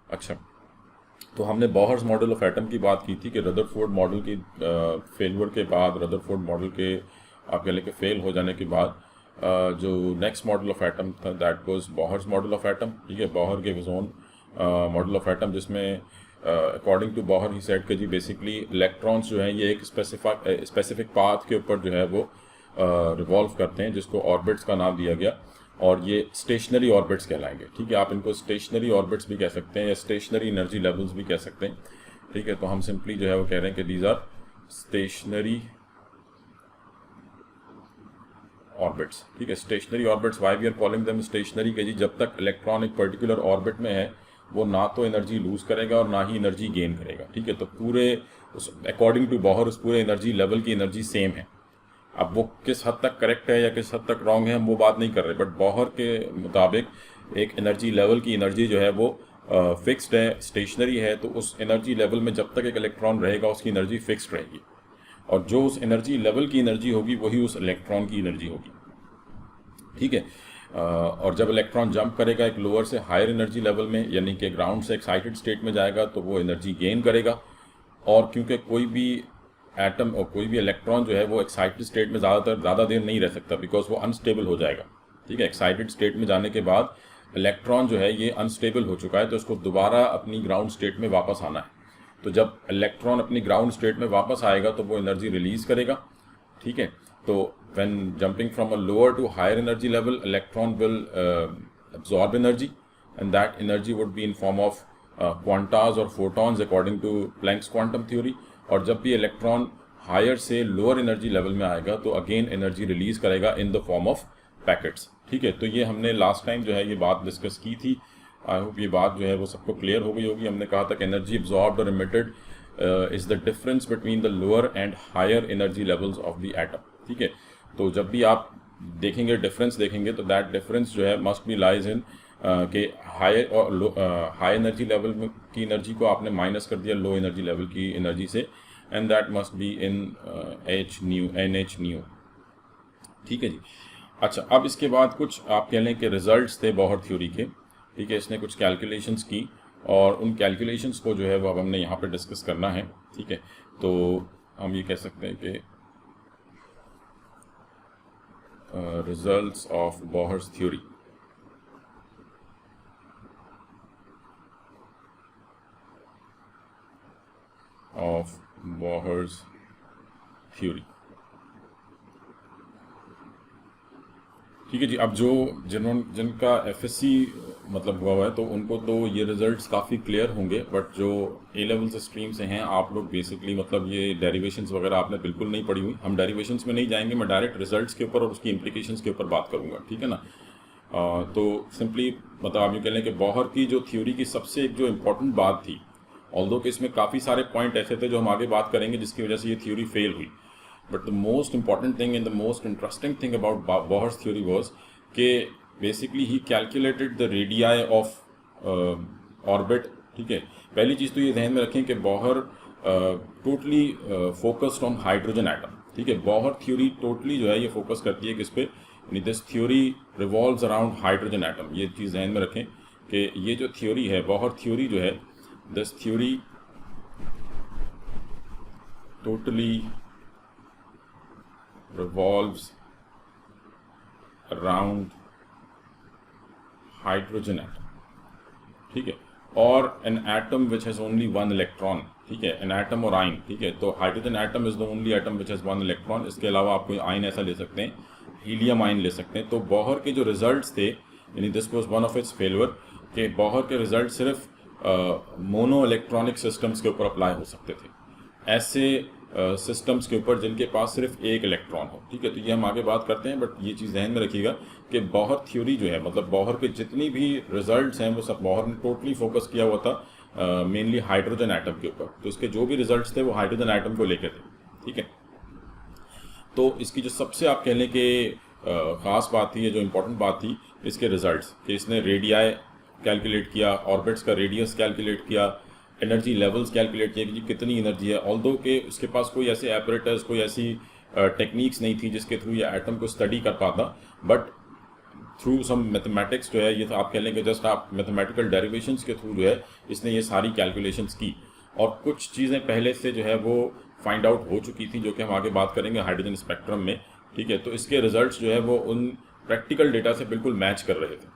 अच्छा, तो हमने बॉहर्स मॉडल ऑफ एटम की बात की थी कि रदरफोर्ड मॉडल की फेलियर के बाद, रदरफोर्ड मॉडल के आप कह लें कि फेल हो जाने के बाद जो नेक्स्ट मॉडल ऑफ एटम था that was Bohr's model of atom. ठीक है, बॉहर के ओन मॉडल ऑफ एटम, जिसमें according to Bohr he said कि जी बेसिकली इलेक्ट्रॉन्स जो हैं ये एक स्पेसिफिक पाथ के ऊपर जो है वो रिवॉल्व करते हैं, जिसको ऑर्बिट्स का नाम दिया गया, और ये स्टेशनरी ऑर्बिट्स कहलाएंगे। ठीक है, आप इनको स्टेशनरी ऑर्बिट्स भी कह सकते हैं या स्टेशनरी एनर्जी लेवल्स भी कह सकते हैं। ठीक है, तो हम सिंपली जो है वो कह रहे हैं कि दीज आर स्टेशनरी ऑर्बिट्स। ठीक है, stationary orbits, why we are calling them stationary के जी जब तक इलेक्ट्रॉन एक पर्टिकुलर ऑर्बिट में है वो ना तो एनर्जी लूज करेगा और ना ही एनर्जी गेन करेगा। ठीक है, तो पूरे उस अकॉर्डिंग टू बॉहर उस पूरे एनर्जी लेवल की एनर्जी सेम है। अब वो किस हद तक करेक्ट है या किस हद तक रॉन्ग है हम वो बात नहीं कर रहे, बट बॉहर के मुताबिक एक एनर्जी लेवल की एनर्जी जो है वो फिक्स्ड है, स्टेशनरी है। तो उस एनर्जी लेवल में जब तक एक इलेक्ट्रॉन रहेगा उसकी एनर्जी फिक्स्ड रहेगी, और जो उस एनर्जी लेवल की एनर्जी होगी वही उस इलेक्ट्रॉन की एनर्जी होगी। ठीक है, और जब इलेक्ट्रॉन जंप करेगा एक लोअर से हायर एनर्जी लेवल में, यानी कि ग्राउंड से एक्साइटेड स्टेट में जाएगा, तो वो एनर्जी गेन करेगा। और क्योंकि कोई भी एटम और कोई भी इलेक्ट्रॉन जो है वो एक्साइटेड स्टेट में ज़्यादा देर नहीं रह सकता, बिकॉज वो अनस्टेबल हो जाएगा। ठीक है, एक्साइटेड स्टेट में जाने के बाद इलेक्ट्रॉन जो है ये अनस्टेबल हो चुका है, तो उसको दोबारा अपनी ग्राउंड स्टेट में वापस आना है। तो जब इलेक्ट्रॉन अपनी ग्राउंड स्टेट में वापस आएगा तो वो एनर्जी रिलीज करेगा। ठीक है, तो when jumping from a lower to higher energy level, electron will absorb energy, and that energy would be in form of quantas or photons according to Planck's quantum theory। और जब भी electron higher से lower energy level में आएगा तो again energy release करेगा in the form of packets. ठीक है, तो ये हमने लास्ट टाइम जो है ये बात डिस्कस की थी। आई होप ये बात जो है वो सबको क्लियर हो गई होगी। हमने कहा था कि एनर्जी एब्जॉर्ब्ड और emitted is the difference between the lower and higher energy levels of the atom. ठीक है, तो जब भी आप देखेंगे डिफरेंस देखेंगे तो दैट डिफरेंस जो है मस्ट बी लाइज इन कि हाई और हाई एनर्जी लेवल की एनर्जी को आपने माइनस कर दिया लो एनर्जी लेवल की एनर्जी से, and that must be in h nu and h nu. ठीक है जी। अच्छा, अब इसके बाद कुछ आप कह लें कि रिजल्ट्स थे बॉहर थ्योरी के। ठीक है, इसने कुछ कैलकुलेशंस की और उन कैलकुलेशंस को जो है वो अब हमने यहाँ पे डिस्कस करना है। ठीक है, तो हम ये कह सकते हैं कि results of Bohr's theory। of Bohr's theory। ठीक है जी। अब जिनका एफएससी मतलब हुआ हुआ है तो उनको तो ये रिजल्ट्स काफ़ी क्लियर होंगे, बट जो ए लेवल से स्ट्रीम से हैं आप लोग बेसिकली मतलब ये डेरिवेशंस वगैरह आपने बिल्कुल नहीं पढ़ी हुई। हम डेरिवेशंस में नहीं जाएंगे, मैं डायरेक्ट रिजल्ट्स के ऊपर और उसकी इम्प्लीकेशंस के ऊपर बात करूंगा। ठीक है ना। तो सिंपली मतलब आप ये कह लें कि बॉहर की जो थ्योरी की सबसे एक जो इम्पोर्टेंट बात थी, ऑल्दो कि इसमें काफ़ी सारे पॉइंट ऐसे थे जो हम आगे बात करेंगे जिसकी वजह से ये थ्योरी फेल हुई, but the most important thing and the most interesting thing about Bohr's theory was कि basically he calculated the radii of orbit। ठीक है, पहली चीज़ तो ये ध्यान में रखें कि Bohr totally focused on hydrogen atom. ठीक है, बॉहर थ्योरी टोटली जो है ये फोकस करती है किस पे, यानी this theory revolves around hydrogen atom. ये चीज़ ध्यान में रखें कि ये जो थ्योरी है बॉहर थ्योरी जो है, this theory totally revolves around hydrogen atom। ठीक है, और an atom which has only one electron। ठीक है, an atom और आयन। ठीक है, तो hydrogen atom is the only atom which has one electron। इसके अलावा आप कोई आयन ऐसा ले सकते हैं, हीलियम आयन ले सकते हैं। तो बॉहर के जो रिजल्ट्स थे, यानी this was one of its failure, कि बॉहर के रिजल्ट सिर्फ मोनो इलेक्ट्रॉनिक सिस्टम्स के ऊपर अप्लाई हो सकते थे, ऐसे सिस्टम्स के ऊपर जिनके पास सिर्फ एक इलेक्ट्रॉन हो। ठीक है, तो ये हम आगे बात करते हैं, बट ये चीज़ ध्यान में रखिएगा कि बॉहर थ्योरी जो है मतलब बॉहर के जितनी भी रिजल्ट्स हैं वो सब बॉहर ने टोटली फोकस किया हुआ था मेनली हाइड्रोजन एटम के ऊपर। तो इसके जो भी रिजल्ट्स थे वो हाइड्रोजन एटम को लेकर थे। ठीक है, तो इसकी जो सबसे आप कह लें कि ख़ास बात थी, ये जो इम्पोर्टेंट बात थी इसके रिजल्ट्स, कि इसने रेडियाई कैलकुलेट किया, ऑर्बिट्स का रेडियस कैलकुलेट किया, एनर्जी लेवल्स कैलकुलेट किया कि जी कितनी एनर्जी है। ऑल्दो के उसके पास कोई ऐसे एपरेटस, कोई ऐसी टेक्निक्स नहीं थी जिसके थ्रू ये एटम को स्टडी कर पाता, बट थ्रू सम मैथमेटिक्स जो है, ये आप कह लें कि जस्ट आप मैथमेटिकल डेरिवेशंस के थ्रू जो है इसने ये सारी कैलकुलेशंस की, और कुछ चीज़ें पहले से जो है वो फाइंड आउट हो चुकी थी, जो कि हम आगे बात करेंगे हाइड्रोजन स्पेक्ट्रम में, ठीक है। तो इसके रिजल्ट्स जो है वो उन प्रैक्टिकल डेटा से बिल्कुल मैच कर रहे थे।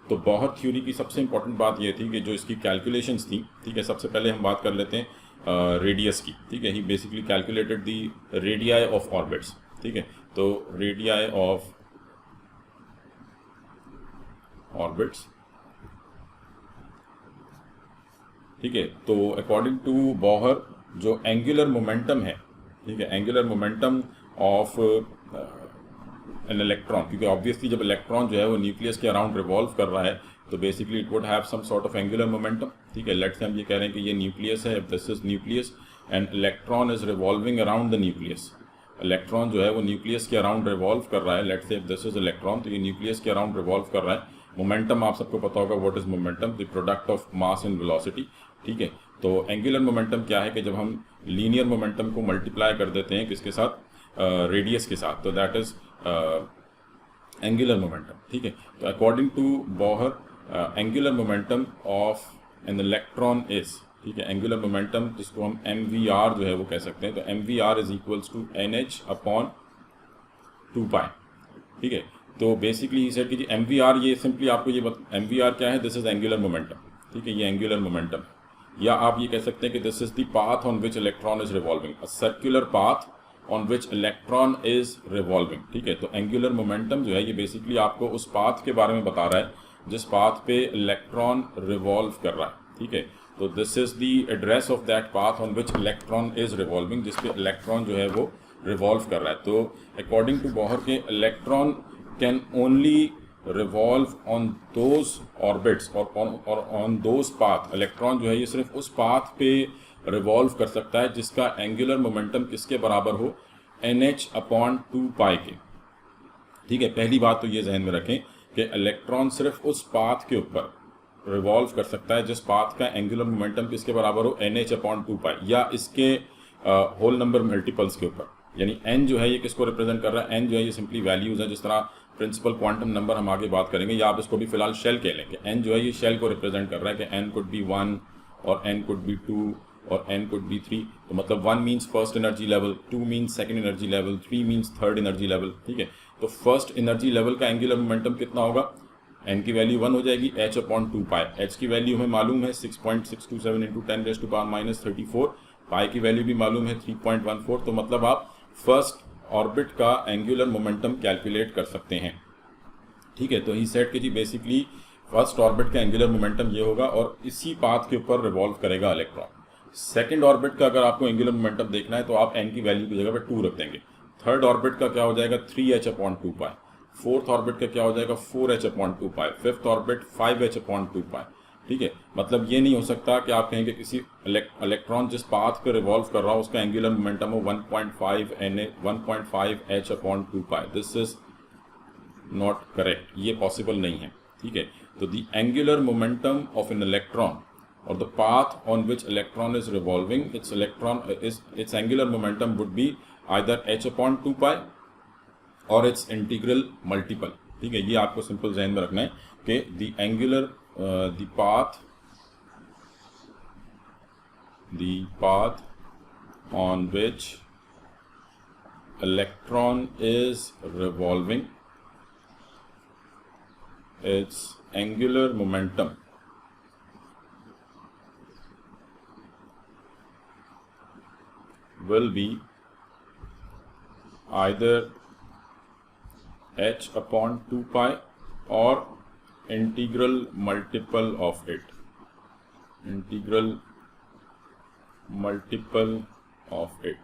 तो बॉहर थ्योरी की सबसे इंपॉर्टेंट बात ये थी कि जो इसकी कैलकुलेशंस थी, ठीक है, सबसे पहले हम बात कर लेते हैं रेडियस की, ठीक है। He basically calculated the radii of orbits, ठीक है। तो रेडियाई ऑफ ऑर्बिट्स, ठीक है। तो अकॉर्डिंग टू बॉहर जो एंगुलर मोमेंटम है, ठीक है, angular momentum of an electron, क्योंकि ऑब्वियसली जब इलेक्ट्रॉन जो है वो न्यूक्लियस के अराउंड रिवॉल्व कर रहा है तो basically it would have some sort of angular momentum, ठीक है। लेट्स से हम ये कह रहे हैं कि ये न्यूक्लियस है, this is nucleus and electron is revolving around the nucleus. Electron जो है वो न्यूक्लियस के अराउंड रिवॉल्व कर रहा है, let's say this is electron, तो ये न्यूक्लियस के अराउंड रिवॉल्व कर रहा है। मोमेंटम आप सबको पता होगा, what is momentum, the product of mass and velocity, ठीक है। तो एंगुलर मोमेंटम क्या है कि जब हम लीनियर मोमेंटम को मल्टीप्लाई कर देते हैं किसके साथ, रेडियस के साथ, तो दैट इज एंगुलर मोमेंटम, ठीक है। तो according to Bohr angular momentum of an electron is, ठीक है, एंगुलर मोमेंटम जिसको हम MVR जो है वो कह सकते हैं, तो MVR is equals to NH upon 2π, ठीक है। तो बेसिकली सेट कीजिए MVR, ये सिंपली आपको ये MVR क्या है, दिस इज एंगुलर मोमेंटम, ठीक है, ये एंगुलर मोमेंटम, या आप ये कह सकते हैं कि this is the path on which electron is revolving, a circular path on which electron is revolving, ठीक है। तो एंगुलर मोमेंटम जो है ये बेसिकली आपको उस पाथ के बारे में बता रहा है जिस पाथ पे इलेक्ट्रॉन रिवॉल्व कर रहा है, ठीक है। तो this is the address of that path on which electron is revolving, जिस पे इलेक्ट्रॉन जो है वो रिवॉल्व कर रहा है। तो अकॉर्डिंग टू बॉहर के electron can only revolve on those orbits और ऑन दोज पाथ, इलेक्ट्रॉन जो है ये सिर्फ उस पाथ पे रिवॉल्व कर सकता है जिसका एंगुलर मोमेंटम किसके बराबर हो, NH अपॉन 2π के, ठीक है। पहली बात तो ये जहन में रखें कि इलेक्ट्रॉन सिर्फ उस पाथ के ऊपर रिवॉल्व कर सकता है जिस पाथ का एंगुलर मोमेंटम किसके बराबर हो, NH अपॉन 2π, या इसके होल नंबर मल्टीपल्स के ऊपर। यानी n जो है ये किसको रिप्रेजेंट कर रहा है, n जो है ये सिंपली वैल्यूज है, जिस तरह प्रिंसिपल क्वांटम नंबर हम आगे बात करेंगे, या आप इसको भी फिलहाल शेल कह लेंगे। n जो है ये शेल को रिप्रेजेंट कर रहा है कि n कुड बी 1 और n कुड बी 2 और n could be 3, तो मतलब 1 means first energy level, 2 means second energy level, 3 means third energy level, ठीक है। तो फर्स्ट एनर्जी लेवल का एंगुलर मोमेंटम कितना होगा, n की वैल्यू 1 हो जाएगी, h अपॉन 2π, h की वैल्यू हमें मालूम है 6.627 इंटू 10⁻⁻34, पाई की वैल्यू भी मालूम है 3.14, तो मतलब आप फर्स्ट ऑर्बिट का एंगुलर मोमेंटम कैलकुलेट कर सकते हैं, ठीक है। तो ही सेट कि जी बेसिकली फर्स्ट ऑर्बिट का एंगुलर मोमेंटम ये होगा और इसी पाथ के ऊपर रिवॉल्व करेगा इलेक्ट्रॉन। सेकंड ऑर्बिट का अगर आपको एंगुलर मोमेंटम देखना है तो आप n की वैल्यू की जगह पर 2 रख देंगे। थर्ड ऑर्बिट का क्या हो जाएगा, 3h अपॉन 2π। फोर्थ ऑर्बिट का क्या हो जाएगा, 4h upon 2π। Fifth orbit 5h upon 2π, ठीक है। मतलब ये नहीं हो सकता कि आप कहेंगे किसी इलेक्ट्रॉन जिस पाथ पे रिवॉल्व कर रहा हो उसका एंगुलर मोमेंटम हो 1.5h upon 2π। This is not correct, ये पॉसिबल नहीं है, ठीक है। तो the angular momentum of an electron or the path on which electron is revolving, its angular momentum would be either h upon 2π or its integral multiple, ठीक है। ये आपको सिंपल जहन में रखना है कि the path on which electron is revolving, its angular momentum will be either h upon 2π or integral multiple of it, integral multiple of it,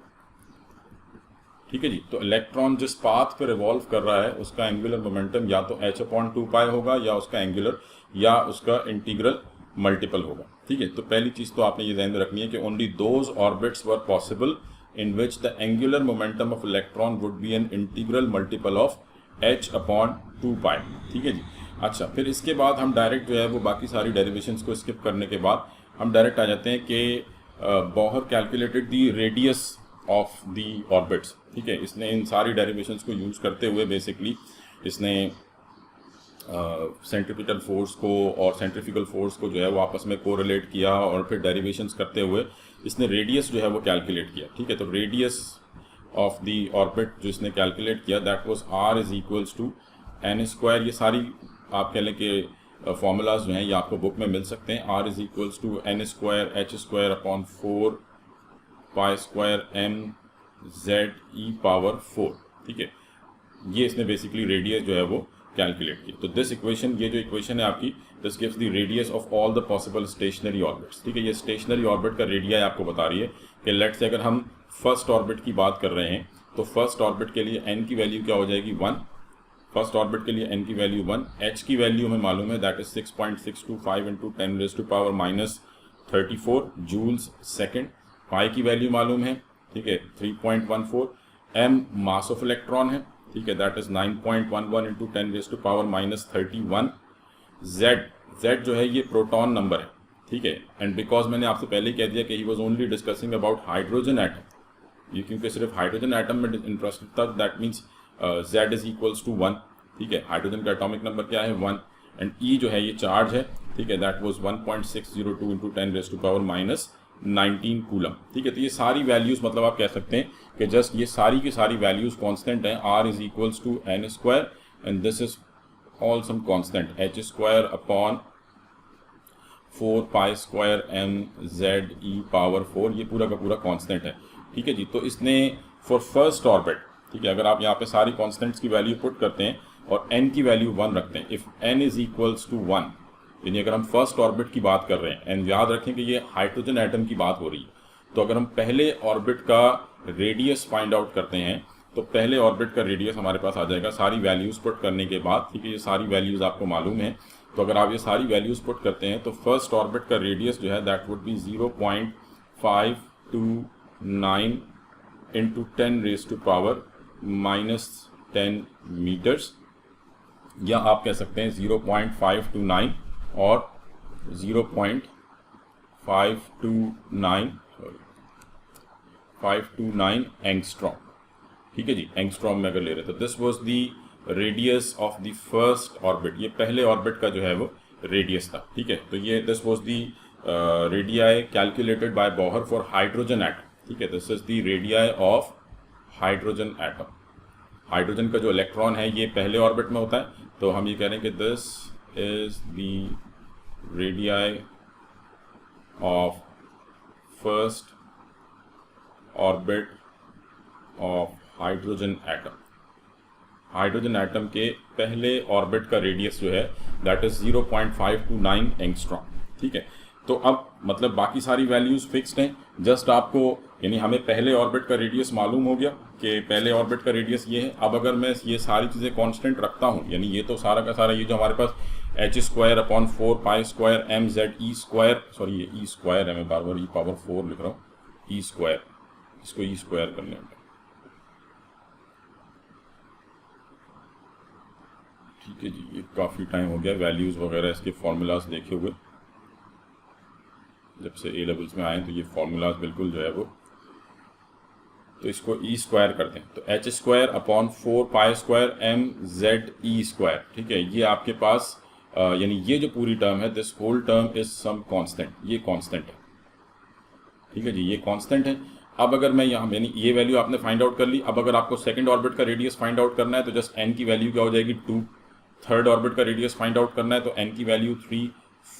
ठीक है जी। तो इलेक्ट्रॉन जिस पाथ पे रिवॉल्व कर रहा है उसका एंगुलर मोमेंटम या तो h अपॉन 2π होगा या उसका एंगुलर या उसका इंटीग्रल मल्टीपल होगा, ठीक है। तो पहली चीज तो आपने ये ध्यान में रखनी है कि only those orbits were possible in which the angular momentum of electron would be an integral multiple of h upon 2π, ठीक है जी। अच्छा, फिर इसके बाद हम डायरेक्ट जो है वो बाकी सारी डेरिवेशंस को स्किप करने के बाद हम डायरेक्ट आ जाते हैं कि Bohr calculated the radius of the orbits, ठीक है। इसने इन सारी डेरिवेशंस को यूज करते हुए बेसिकली इसने सेंट्रीपिटल फोर्स को और सेंट्रीफ्यूगल फोर्स को जो है वो आपस में कोरिलेट किया और फिर डेरिवेशंस करते हुए इसने रेडियस जो है वो कैलकुलेट किया। ठीक है, तो रेडियस ऑफ द ऑर्बिट जो इसने कैलकुलेट किया that was r is equals to n square. ये सारी आप कह लें कि फॉर्मूलाज जो हैं ये आपको बुक में मिल सकते हैं। r is equals to n square h square upon 4 pi square m z e power 4। ठीक है, ये इसने बेसिकली रेडियस जो है वो कैलकुलेट की। तो दिस इक्वेशन, ये जो इक्वेशन है आपकी, this gives the radius of all the possible stationary orbits. ठीक है, ये स्टेशनरी ऑर्बिट का रेडिया आपको बता रही है कि लेट्स से अगर हम फर्स्ट ऑर्बिट की बात कर रहे हैं तो फर्स्ट ऑर्बिट के लिए n की वैल्यू क्या हो जाएगी 1। फर्स्ट ऑर्बिट के लिए n की वैल्यू 1, h की वैल्यू हमें मालूम है that is 6.625 into 10 raise to power minus 34 joules second. Pi की वैल्यू मालूम है, ठीक है 3.14, m मास ऑफ इलेक्ट्रॉन है, ठीक है that is 9.11 into 10 raise to power minus 31। z जो है ये प्रोटॉन नंबर है। ठीक है, एंड बिकॉज मैंने आपसे पहले कह दिया कि he was only discussing about hydrogen atom, ये क्योंकि सिर्फ हाइड्रोजन एटम में इंटरेस्टेड था, that means z is equals to 1। ठीक है, हाइड्रोजन का एटॉमिक नंबर क्या है 1, एंड e जो है ये चार्ज है। ठीक है, that was 1.602 into 10 raise to power minus 19 coulomb. ठीक है, तो ये सारी वैल्यूज मतलब आप कह सकते हैं कि जस्ट ये सारी की सारी वैल्यूज कांस्टेंट हैं। r is equals to n square and this is all some constant h square upon 4 pi square m z e power 4, ये पूरा का पूरा कांस्टेंट है। ठीक है जी, तो इसने फॉर फर्स्ट ऑर्बिट, ठीक है, अगर आप यहाँ पे सारी कांस्टेंट्स की वैल्यू पुट करते हैं और n की वैल्यू 1 रखते हैं, if n is equals to 1, यानी अगर हम फर्स्ट ऑर्बिट की बात कर रहे हैं, एंड याद रखें कि ये हाइड्रोजन एटम की बात हो रही है, तो अगर हम पहले ऑर्बिट का रेडियस फाइंड आउट करते हैं तो पहले ऑर्बिट का रेडियस हमारे पास आ जाएगा सारी वैल्यूज पुट करने के बाद। ठीक है, ये सारी वैल्यूज आपको मालूम है, तो अगर आप ये सारी वैल्यूज पुट करते हैं तो फर्स्ट ऑर्बिट का रेडियस जो है that would be 0.529 into 10 raise to power minus 10 metres, या आप कह सकते हैं 0.529 और 529 एंगस्ट्रॉम। ठीक है जी, एंगस्ट्रॉम में अगर ले रहे तो this was the radius of the first orbit, ये पहले ऑर्बिट का जो है वो रेडियस था। ठीक है, तो ये this was the radii calculated by Bohr for hydrogen atom. ठीक है, this is the radii of hydrogen atom. Hydrogen का जो इलेक्ट्रॉन है ये पहले ऑर्बिट में होता है, तो हम ये कह रहे हैं कि this is the radii of first orbit of hydrogen atom. Hydrogen atom के पहले ऑर्बिट का रेडियस जो है दैट इज 0.529 एंगस्ट्रॉम। ठीक है, तो अब मतलब बाकी सारी वैल्यूज फिक्स्ड हैं, जस्ट आपको यानी हमें पहले ऑर्बिट का रेडियस मालूम हो गया कि पहले ऑर्बिट का रेडियस ये है। अब अगर मैं ये सारी चीज़ें कांस्टेंट रखता हूँ, यानी ये तो सारा का सारा ये जो हमारे पास h square upon 4 pi square m z e square, sorry ये e स्क्वायर है, मैं बार बार e पावर 4 लिख रहा हूँ, e स्क्वायर, इसको e स्क्वायर करने में। ठीक है जी, ये काफ़ी टाइम हो गया वैल्यूज़ वगैरह इसके फॉर्मूलाज देखे हुए, जब से ए लेवल्स में आए तो ये फॉर्मूलाज बिल्कुल जो है वो, तो इसको ई स्क्वायर करते हैं तो h square upon 4 pi square m z e square. ठीक है, ये आपके पास यानी ये जो पूरी टर्म है this whole term is some constant, ये कांस्टेंट है। ठीक है जी, ये कांस्टेंट है। अब अगर मैं यहाँ यानी ये वैल्यू आपने फाइंड आउट कर ली, अब अगर आपको सेकंड ऑर्बिट का रेडियस फाइंड आउट करना है तो जस्ट n की वैल्यू क्या हो जाएगी 2, थर्ड ऑर्बिट का रेडियस फाइंड आउट करना है तो n की वैल्यू 3,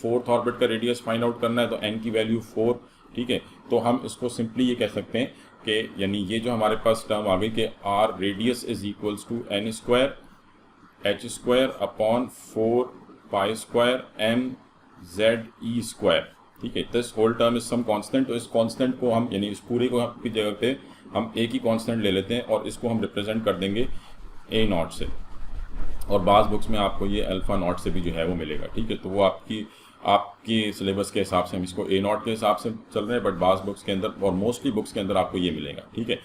फोर्थ ऑर्बिट का रेडियस फाइंड आउट करना है तो n की वैल्यू 4। ठीक है, तो हम इसको सिंपली ये कह सकते हैं कि यानी ये जो हमारे पास टर्म आ गई कि r radius is equals to n square h square upon 4 pi square m z e square. ठीक है, this whole term is some constant, तो इस कांस्टेंट को हम यानी इस पूरे को की जगह पे हम एक ही कांस्टेंट ले लेते हैं और इसको हम रिप्रेजेंट कर देंगे a नॉट से, और बाज़ बुक्स में आपको ये अल्फा नॉट से भी जो है वो मिलेगा। ठीक है, तो वो आपकी सिलेबस के हिसाब से हम इसको ए नॉट के हिसाब से चल रहे हैं, बट बाज़ बुक्स के अंदर और मोस्टली बुक्स के अंदर आपको ये मिलेगा। ठीक है,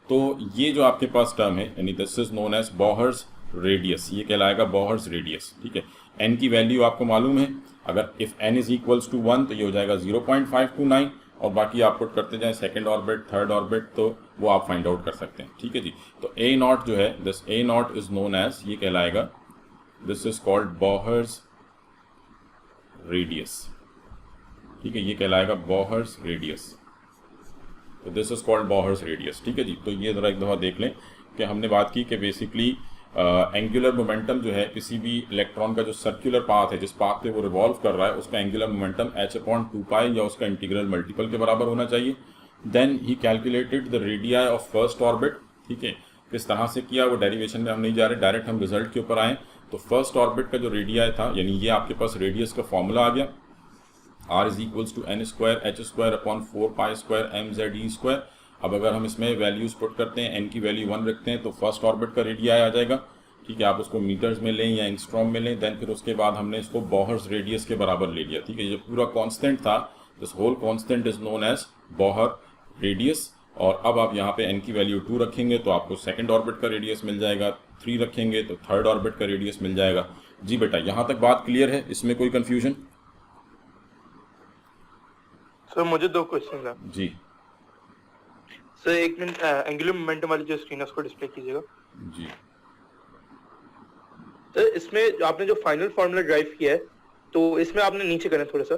तो ये जो आपके पास टर्म है यानी this is known as Bohr's radius, ये कहलाएगा बोहर्स रेडियस। ठीक है, n की वैल्यू आपको मालूम है, अगर if n is equals to 1 तो ये हो जाएगा 0.529, और बाकी आप पुट करते जाएं सेकंड ऑर्बिट, थर्ड ऑर्बिट, तो वो आप फाइंड आउट कर सकते हैं। ठीक है जी, तो a नॉट जो है this a naught is known as, ये कहलाएगा this is called Bohr's radius. ठीक है, ये कहलाएगा बॉहर्स रेडियस। तो this is called Bohr's radius. ठीक है जी, तो ये ज़रा एक दफ़ा देख लें कि हमने बात की कि बेसिकली एंगुलर मोमेंटम जो है किसी भी इलेक्ट्रॉन का जो सर्कुलर पाथ है, जिस पाथ पे वो रिवॉल्व कर रहा है, उसका एंगुलर मोमेंटम h/2π या उसका इंटीग्रल मल्टीपल के बराबर होना चाहिए। Then he calculated the radii of first orbit. ठीक है, किस तरह से किया वो डेरिवेशन में हम नहीं जा रहे, डायरेक्ट हम रिजल्ट के ऊपर आए। तो फर्स्ट ऑर्बिट का जो रेडियाई था, यानी ये आपके पास रेडियस का फॉर्मूला आ गया, r is equals to n²h²/4π² mze²। अब अगर हम इसमें वैल्यूज पुट करते हैं, n की वैल्यू 1 रखते हैं, तो फर्स्ट ऑर्बिट का रेडियाई आ जाएगा। ठीक है, आप उसको मीटर्स में लें या एंगस्ट्रॉम में लें। देन फिर उसके बाद हमने इसको बॉहर्स रेडियस के बराबर ले लिया। ठीक है, ये पूरा कांस्टेंट था, this whole constant is known as Bohr radius. और अब आप यहाँ पे n की वैल्यू 2 रखेंगे तो आपको सेकंड ऑर्बिट का रेडियस मिल जाएगा, 3 रखेंगे तो थर्ड ऑर्बिट का रेडियस मिल जाएगा। जी बेटा, यहाँ तक बात क्लियर है, इसमें कोई कंफ्यूजन? सर मुझे 2 क्वेश्चन है जी सर। एक मिनट, एंगुलर मोमेंटम वाली जो स्क्रीन है उसको डिस्प्ले कीजिएगा जी। सर इसमें आपने जो फाइनल फार्मूला ड्राइव किया है, तो इसमें आपने नीचे करना थोड़ा सा,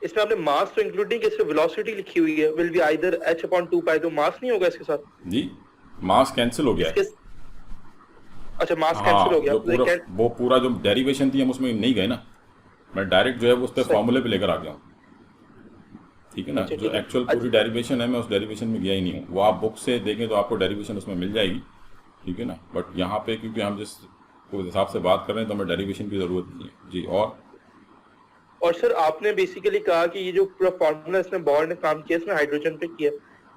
इसमें आपने मास तो इंक्लूड नहीं किया, सिर्फ वेलोसिटी लिखी हुई है, विल बी आइदर h/2π, तो मास नहीं होगा इसके साथ? जी, मास कैंसिल हो गया है। अच्छा, मास कैंसिल हो गया। वो पूरा जो डेरिवेशन थी हम उसमें नहीं गए ना, मैं डायरेक्ट जो है वो उस पर फॉर्मूले पे लेकर आ गया हूँ। ठीक है ना, जो एक्चुअल पूरी डेरिवेशन है मैं उस डेरिवेशन में गया ही नहीं हूँ। वो आप बुक से देखें तो आपको डेरिवेशन उसमें मिल जाएगी। ठीक है ना, बट यहाँ पे क्योंकि हम जिस हिसाब से बात कर रहे हैं तो हमें डेरिवेशन की जरूरत नहीं है जी। और सर आपने बेसिकली कहा कि ये जो पूरा फॉर्मूला इसमें बॉर ने काम किया, इसमें हाइड्रोजन पे किया,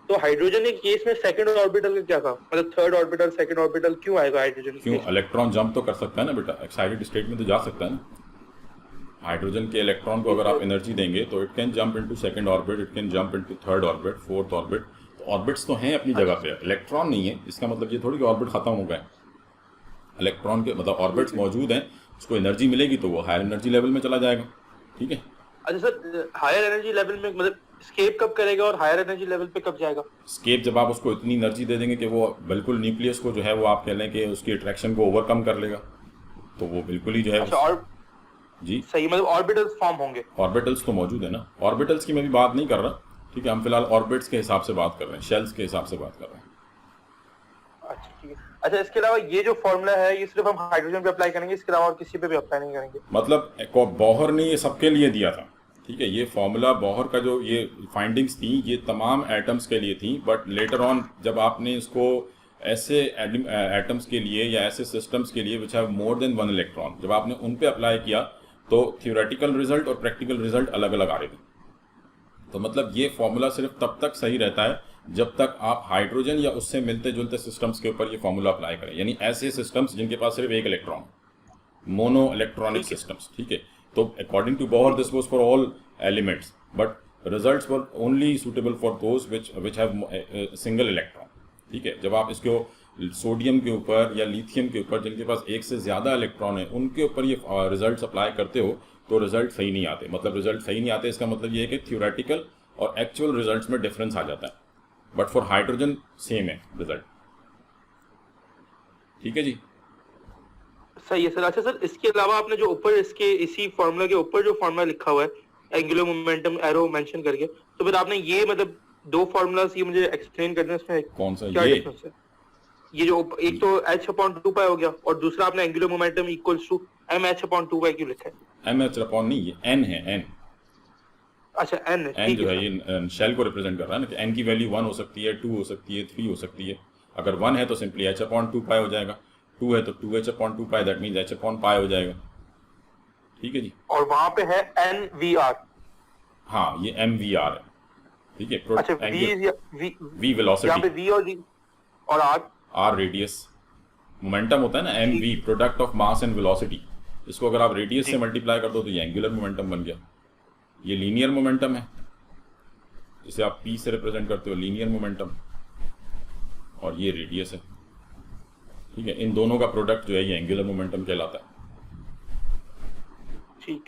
तो हाइड्रोजन के केस में सेकंड ऑर्बिटल का क्या था, मतलब थर्ड ऑर्बिटल सेकंड ऑर्बिटल क्यों आएगा हाइड्रोजन? क्यों, इलेक्ट्रॉन जंप तो कर सकता है ना बेटा, एक्साइटेड स्टेट में तो जा सकता है ना। हाइड्रोजन के इलेक्ट्रॉन को अगर आप एनर्जी देंगे तो it can jump into second orbit, it can jump into third orbit, fourth orbit. तो ऑर्बिट्स तो हैं अपनी जगह पे, इलेक्ट्रॉन नहीं है, इसका मतलब ये थोड़ी कि ऑर्बिट खत्म हो गए। इलेक्ट्रॉन के मतलब ऑर्बिट्स मौजूद हैं, उसको एनर्जी मिलेगी तो वो हायर एनर्जी लेवल में चला जाएगा। ठीक है। अच्छा सर, हायर एनर्जी लेवल में मतलब स्केप कब करेगा और हायर एनर्जी लेवल पे कब जाएगा? स्केप जब आप उसको इतनी एनर्जी दे देंगे कि वो बिल्कुल न्यूक्लियस को जो है वो आप कह लें कि उसकी अट्रैक्शन को ओवरकम कर लेगा, तो वो बिल्कुल ही जो है। अच्छा, और जी सही, मतलब ऑर्बिटल्स फॉर्म होंगे? ऑर्बिटल्स तो मौजूद है ना, ऑर्बिटल्स की मैं भी बात नहीं कर रहा। ठीक है, हम फिलहाल ऑर्बिट्स के हिसाब से बात कर रहे हैं, शेल्स के हिसाब से बात कर रहे हैं। अच्छा ठीक है। अच्छा, इसके अलावा ये जो फॉर्मूला है ये सिर्फ हम हाइड्रोजन पे अप्लाई करेंगे, इसके अलावा और किसी पे भी अप्लाई नहीं करेंगे? मतलब बॉहर ने ये सबके लिए दिया था। ठीक है, ये फॉर्मूला बॉहर का जो ये फाइंडिंग्स थी ये तमाम एटम्स के लिए थी, बट लेटर ऑन जब आपने इसको ऐसे एटम्स के लिए या ऐसे सिस्टम्स के लिए which have more than one electron, जब आपने उन पे अप्लाई किया तो थियोरेटिकल रिजल्ट और प्रैक्टिकल रिजल्ट अलग अलग आ रहे थे। तो मतलब ये फॉर्मूला सिर्फ तब तक सही रहता है जब तक आप हाइड्रोजन या उससे मिलते जुलते सिस्टम्स के ऊपर ये फॉर्मूला अप्लाई करें, यानी ऐसे सिस्टम्स जिनके पास सिर्फ एक इलेक्ट्रॉन, मोनो इलेक्ट्रॉनिक सिस्टम्स। ठीक है, तो according to Bohr this was for all elements, but results were only suitable for those which have single electron. ठीक है, जब आप इसको सोडियम के ऊपर या लिथियम के ऊपर जिनके पास एक से ज़्यादा इलेक्ट्रॉन है उनके ऊपर ये रिजल्ट अप्लाई करते हो तो रिजल्ट सही नहीं आते। मतलब रिजल्ट सही नहीं आते इसका मतलब ये है कि थियोरेटिकल और एक्चुअल रिजल्ट्स में डिफरेंस आ जाता है, बट फॉर हाइड्रोजन सेम है रिजल्ट। ठीक है जी, सही है सर। अच्छा सर, इसके अलावा आपने जो ऊपर इसके इसी फॉर्मूला के ऊपर जो फॉर्मूला लिखा हुआ है एंगुलर मोमेंटम एरो मेंशन करके, तो फिर आपने ये मतलब 2 फॉर्मूलास ये मुझे एक्सप्लेन करना है, इसमें कौन सा क्या डिफरेंस है? ये जो एक तो h/2π हो गया और दूसरा आपने angular momentum equals to mh/2π क्यों लिखा है? mh/ नहीं, ये n है, n। अच्छा n है, n जो है ये शेल को रिप्रेजेंट कर रहा है ना, कि n की वैल्यू 1 हो सकती है, 2 हो सकती है, 3 हो सकती है। अगर 1 है तो सिंपली h/2π हो जाएगा, 2 है तो 2h/2π, दैट मींस h/π हो जाएगा। ठीक है जी, और वहां पे है nvr। हाँ, ये mvr है। ठीक है, अच्छा, v वेलोसिटी, यहाँ पे v और g और r रेडियस, मोमेंटम होता है ना, mv product of mass and velocity. इसको अगर आप रेडियस से मल्टीप्लाई कर दो तो ये एंगुलर मोमेंटम बन गया। ये लीनियर मोमेंटम है, जिसे आप p से रिप्रेजेंट करते हो, लीनियर मोमेंटम, और ये रेडियस है। ठीक है, इन दोनों का प्रोडक्ट जो है ये एंगुलर मोमेंटम कहलाता है। ठीक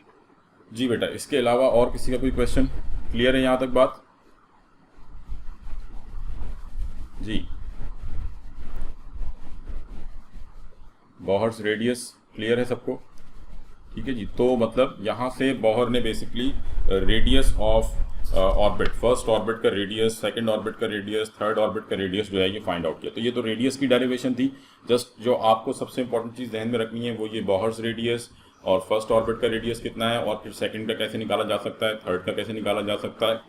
जी बेटा, इसके अलावा और किसी का कोई क्वेश्चन? क्लियर है यहाँ तक बात? जी, बॉहर्स रेडियस क्लियर है सबको? ठीक है जी। तो मतलब यहाँ से बॉहर ने basically radius of orbit, first orbit का रेडियस, सेकंड ऑर्बिट का रेडियस, थर्ड ऑर्बिट का रेडियस जो है ये फाइंड आउट किया। तो ये तो रेडियस की डेरिवेशन थी। जस्ट जो आपको सबसे इंपॉर्टेंट चीज़ ध्यान में रखनी है वो ये बॉहर्स रेडियस और फर्स्ट ऑर्बिट का रेडियस कितना है, और फिर सेकंड का कैसे निकाला जा सकता है, थर्ड का कैसे निकाला जा सकता है।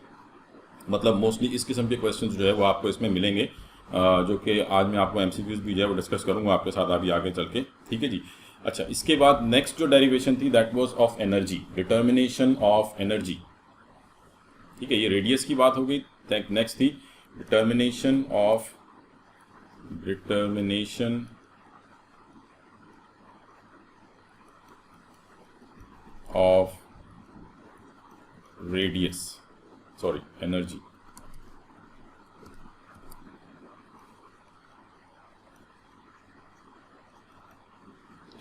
मतलब मोस्टली इस किस्म के क्वेश्चंस जो है वो आपको इसमें मिलेंगे, जो कि आज मैं आपको एमसीक्यूज भी जो है वो डिस्कस करूंगा आपके साथ अभी आगे चल के, ठीक है जी। अच्छा, इसके बाद नेक्स्ट जो डेरिवेशन थी that was of energy, determination of energy, ठीक है। ये रेडियस की बात हो गई। नेक्स्ट थी determination of radius, sorry energy,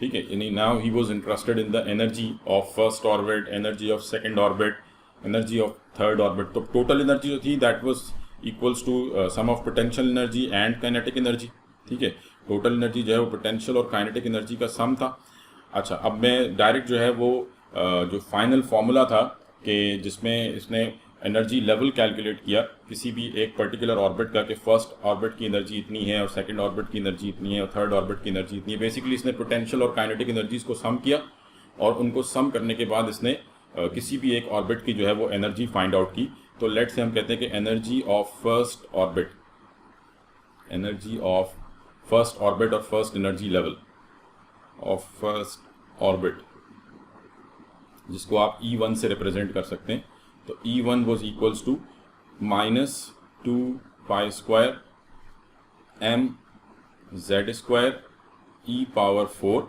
ठीक है। यानी now he was interested in the energy of first orbit, energy of second orbit, energy of third orbit. तो टोटल एनर्जी जो थी that was equals to sum of potential energy and kinetic energy, ठीक है। Total energy जो है वो potential और kinetic energy का सम था। अच्छा, अब मैं डायरेक्ट जो है वो जो फाइनल फॉर्मूला था कि जिसमें इसने एनर्जी लेवल कैलकुलेट किया किसी भी एक पर्टिकुलर ऑर्बिट का, कि फर्स्ट ऑर्बिट की एनर्जी इतनी है और सेकंड ऑर्बिट की एनर्जी इतनी है और थर्ड ऑर्बिट की एनर्जी इतनी है। बेसिकली इसने पोटेंशियल और काइनेटिक एनर्जीज को सम किया और उनको सम करने के बाद इसने किसी भी एक ऑर्बिट की जो है वो एनर्जी फाइंड आउट की। तो लेट्स से हम कहते हैं कि energy of first orbit, energy of first orbit और first energy level of first orbit, जिसको आप E1 से रिप्रेजेंट कर सकते हैं। तो E1 was equals to -2π² mz² e⁴,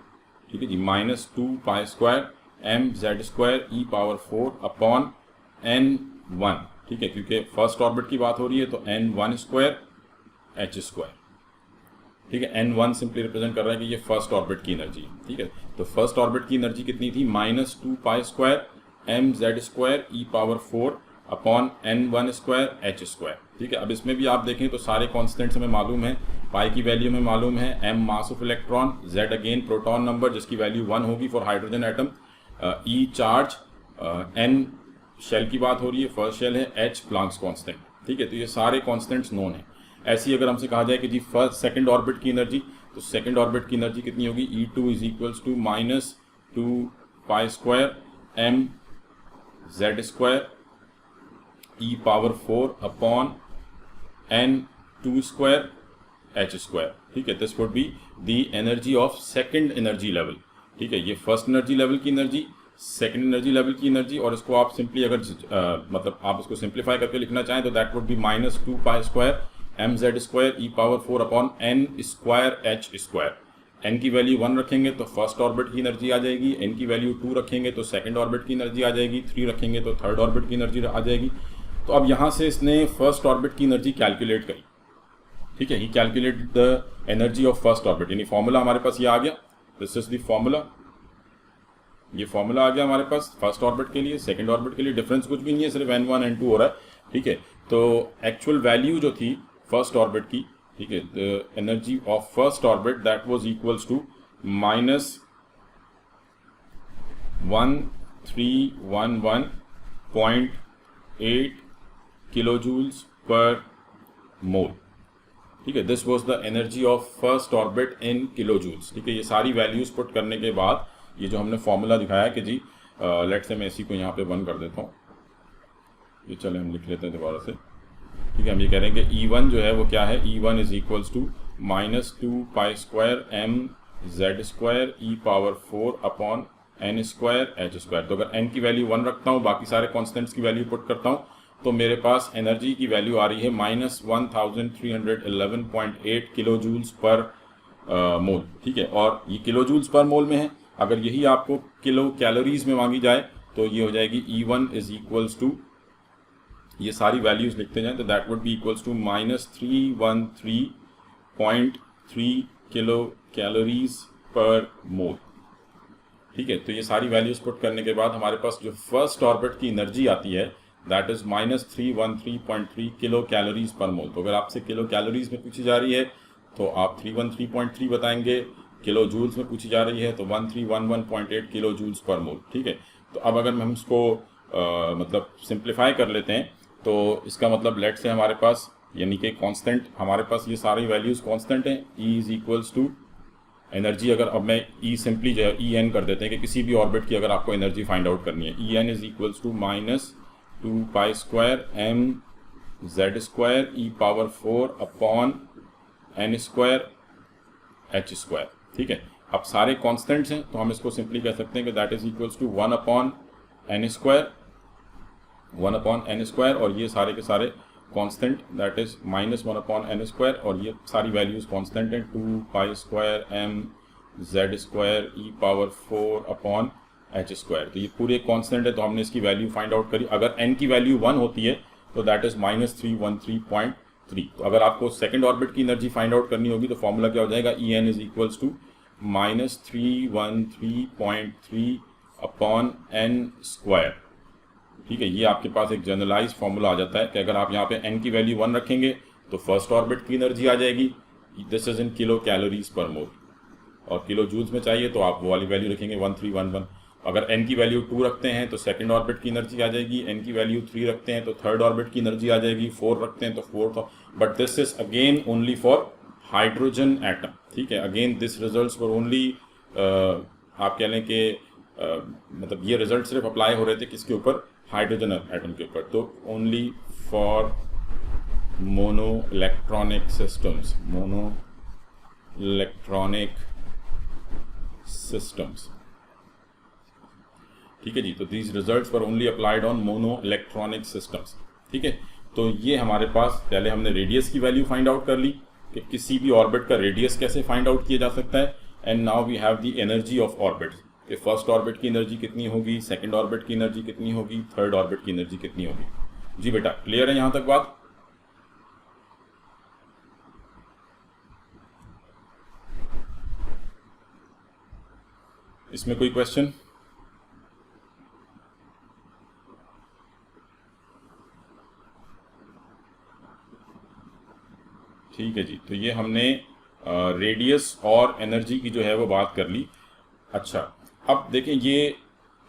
ठीक है जी, -2π² mz² e⁴ अपॉन n1, ठीक है, क्योंकि फर्स्ट ऑर्बिट की बात हो रही है तो n1² h², ठीक है। n1 सिंपली रिप्रेजेंट कर रहा है कि ये फर्स्ट ऑर्बिट की एनर्जी, ठीक है। तो फर्स्ट ऑर्बिट की एनर्जी कितनी थी, -2π² mz² e⁴ upon n1² h², ठीक है। अब इसमें भी आप देखें तो सारे कॉन्स्टेंट्स हमें मालूम है, पाई की वैल्यू हमें मालूम है, m mass of electron, z again proton number जिसकी वैल्यू 1 होगी for hydrogen atom, e charge, n shell की बात हो रही है, फर्स्ट शेल है, h प्लांक्स कांस्टेंट, ठीक है। तो ये सारे कॉन्स्टेंट्स नोन है। ऐसी अगर हमसे कहा जाए कि जी फर्स्ट सेकंड ऑर्बिट की एनर्जी, तो सेकंड ऑर्बिट की एनर्जी कितनी होगी, E2 is equals to -2π² mz² e⁴ upon n2² h², ठीक है। This would be the energy of second energy level, ठीक है। ये फर्स्ट एनर्जी लेवल की एनर्जी, सेकंड एनर्जी लेवल की एनर्जी, और इसको आप सिंपली अगर मतलब आप इसको सिंप्लीफाई करके लिखना चाहें तो that would be -2π² mz² e⁴ upon n² h²। n की वैल्यू 1 रखेंगे तो फर्स्ट ऑर्बिट की एनर्जी आ जाएगी, n की वैल्यू 2 रखेंगे तो सेकंड ऑर्बिट की एनर्जी आ जाएगी, 3 रखेंगे तो थर्ड ऑर्बिट की एनर्जी आ जाएगी। तो अब यहाँ से इसने फर्स्ट ऑर्बिट की एनर्जी कैलकुलेट करी, ठीक है। He calculate the energy of first orbit, यानी फॉर्मूला हमारे पास ये आ गया, दिस इज द फॉर्मूला, ये फॉर्मूला आ गया हमारे पास फर्स्ट ऑर्बिट के लिए, सेकंड ऑर्बिट के लिए डिफरेंस कुछ भी नहीं है, सिर्फ n1 n2 हो रहा है, ठीक है। तो एक्चुअल वैल्यू जो थी फर्स्ट ऑर्बिट की, ठीक है, the energy of first orbit that was equals to -1311.8 kilojoules per mole, ठीक है। This was the energy of first orbit in kilojoules, ठीक है। ये सारी वैल्यूज पुट करने के बाद ये जो हमने फॉर्मूला दिखाया कि जी लेट्स से मैं इसी को यहाँ पे 1 कर देता हूँ, ये चले हम लिख लेते हैं दोबारा से, ठीक है। हम ये कह रहे हैं कि E1 जो है वो क्या है, E1 is equals to -2π² mz² e⁴ upon n² h²। तो अगर n की वैल्यू 1 रखता हूँ, बाकी सारे कॉन्स्टेंट्स की वैल्यू पुट करता हूँ, तो मेरे पास एनर्जी की वैल्यू आ रही है -1311.8 किलोजूल्स पर मोल, ठीक है। और ये किलोजूल्स पर मोल में है, अगर यही आपको किलो कैलोरीज में मांगी जाए तो ये हो जाएगी E1 इज इक्वल्स टू, ये सारी वैल्यूज लिखते जाएं तो that would be equals to -313.3 kilo calories per mole, ठीक है। तो ये सारी वैल्यूज पुट करने के बाद हमारे पास जो फर्स्ट ऑर्बिट की एनर्जी आती है that is -313.3 kilo calories per मोल। तो अगर आपसे किलो कैलोरीज में पूछी जा रही है तो आप 313.3 बताएंगे, किलो जूल्स में पूछी जा रही है, तो 1311.8 किलो जूल्स पर मोल। ठीक है, तो अब अगर हम इसको मतलब सिंप्लीफाई कर लेते हैं तो इसका मतलब लेट से हमारे पास यानी कि कांस्टेंट, हमारे पास ये सारी वैल्यूज़ कांस्टेंट हैं। E is equals to energy, अगर अब मैं E सिंपली जो है ई एन कर देते हैं कि किसी भी ऑर्बिट की अगर आपको एनर्जी फाइंड आउट करनी है, E n is equals to -2π² mz² e⁴ ठीक है, अब सारे कांस्टेंट्स हैं तो हम इसको सिंपली कह सकते हैं कि that is equals to 1/n², और ये सारे के सारे कांस्टेंट, दैट इज -1/n² और ये सारी वैल्यूज कांस्टेंट हैं 2π² mz² e⁴ तो ये पूरे कांस्टेंट है, तो हमने इसकी वैल्यू फाइंड आउट करी। अगर n की वैल्यू 1 होती है तो दैट इज -313.3। तो अगर आपको सेकंड ऑर्बिट की एनर्जी फाइंड आउट करनी होगी तो फॉर्मूला क्या हो जाएगा, En is equals to -313.3/n²। ठीक है, ये आपके पास एक जनरलाइज फॉर्मूला आ जाता है कि अगर आप यहाँ पे n की वैल्यू 1 रखेंगे तो फर्स्ट ऑर्बिट की एनर्जी आ जाएगी, this is in kilo calories per mole, और किलो जूल्स में चाहिए तो आप वो वाली वैल्यू रखेंगे 1311। अगर n की वैल्यू 2 रखते हैं तो सेकंड ऑर्बिट की एनर्जी आ जाएगी, n की वैल्यू 3 रखते हैं तो थर्ड ऑर्बिट की एनर्जी आ जाएगी, 4 रखते हैं तो fourth, but this is again only for hydrogen atom. ठीक है, again this results for only, आप कह लें कि मतलब ये रिजल्ट सिर्फ अप्लाई हो रहे थे किसके ऊपर, हाइड्रोजन एटम के ऊपर, तो only for mono electronic systems, mono electronic systems. ठीक है जी, तो these results were only applied on mono electronic systems. ठीक है, तो ये हमारे पास पहले हमने रेडियस की वैल्यू फाइंड आउट कर ली कि किसी भी ऑर्बिट का रेडियस कैसे फाइंड आउट किया जा सकता है, and now we have the energy of orbit कि फर्स्ट ऑर्बिट की एनर्जी कितनी होगी, सेकंड ऑर्बिट की एनर्जी कितनी होगी, थर्ड ऑर्बिट की एनर्जी कितनी होगी। जी बेटा, क्लियर है यहां तक बात? इसमें कोई क्वेश्चन? ठीक है जी, तो ये हमने रेडियस और एनर्जी की जो है वो बात कर ली। अच्छा, अब देखें ये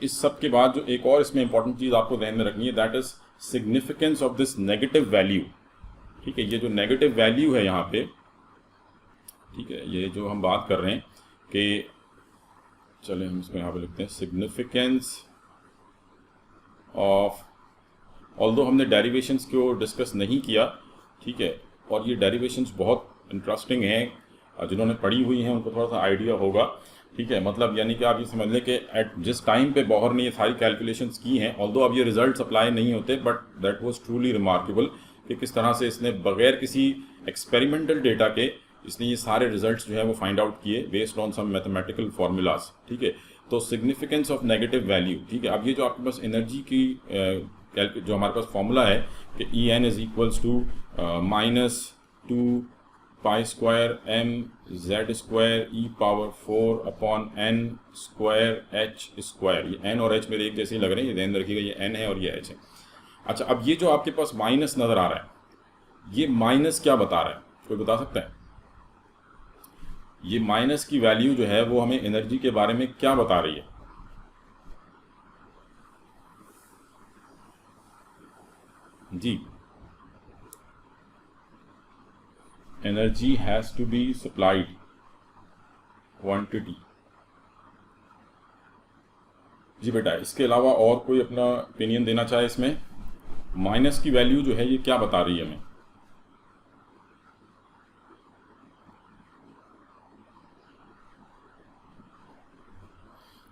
इस सब के बाद जो एक और इसमें इंपॉर्टेंट चीज़ आपको ध्यान में रखनी है, that is significance of this negative value. ठीक है, ये जो नेगेटिव वैल्यू है यहाँ पे, ठीक है, ये जो हम बात कर रहे हैं कि चले हम इसको यहाँ पे लिखते हैं सिग्निफिकेंस ऑफ, ऑल्दो हमने डेरिवेशंस को डिस्कस नहीं किया। ठीक है, और ये डेरिवेशंस बहुत इंटरेस्टिंग हैं, जिन्होंने पढ़ी हुई हैं उनको थोड़ा सा आइडिया होगा। ठीक है, मतलब यानी कि आप ये समझ लें कि एट जिस टाइम पे बॉहर ने ये सारी कैलकुलेशंस की हैं, ऑल्दो अब ये रिजल्ट्स अप्लाई नहीं होते, but that was truly remarkable कि किस तरह से इसने बगैर किसी एक्सपेरिमेंटल डेटा के इसने ये सारे रिजल्ट्स जो है वो फाइंड आउट किए based on some mathematical formulas. ठीक है, तो सिग्निफिकेंस ऑफ नेगेटिव वैल्यू। ठीक है, अब ये जो आपके पास एनर्जी की जो हमारे पास फॉर्मूला है कि E n is equals to -2π² mz² e⁴n²h²। ये n और h मेरे एक जैसे ही लग रहे हैं, ये ध्यान रखिएगा, ये n है और ये h है। अच्छा, अब ये जो आपके पास माइनस नजर आ रहा है, ये माइनस क्या बता रहा है, कोई बता सकता है? ये माइनस की वैल्यू जो है वो हमें एनर्जी के बारे में क्या बता रही है? जी, energy has to be supplied quantity. जी बेटा, इसके अलावा और कोई अपना ओपिनियन देना चाहे इसमें? माइनस की वैल्यू जो है ये क्या बता रही है हमें?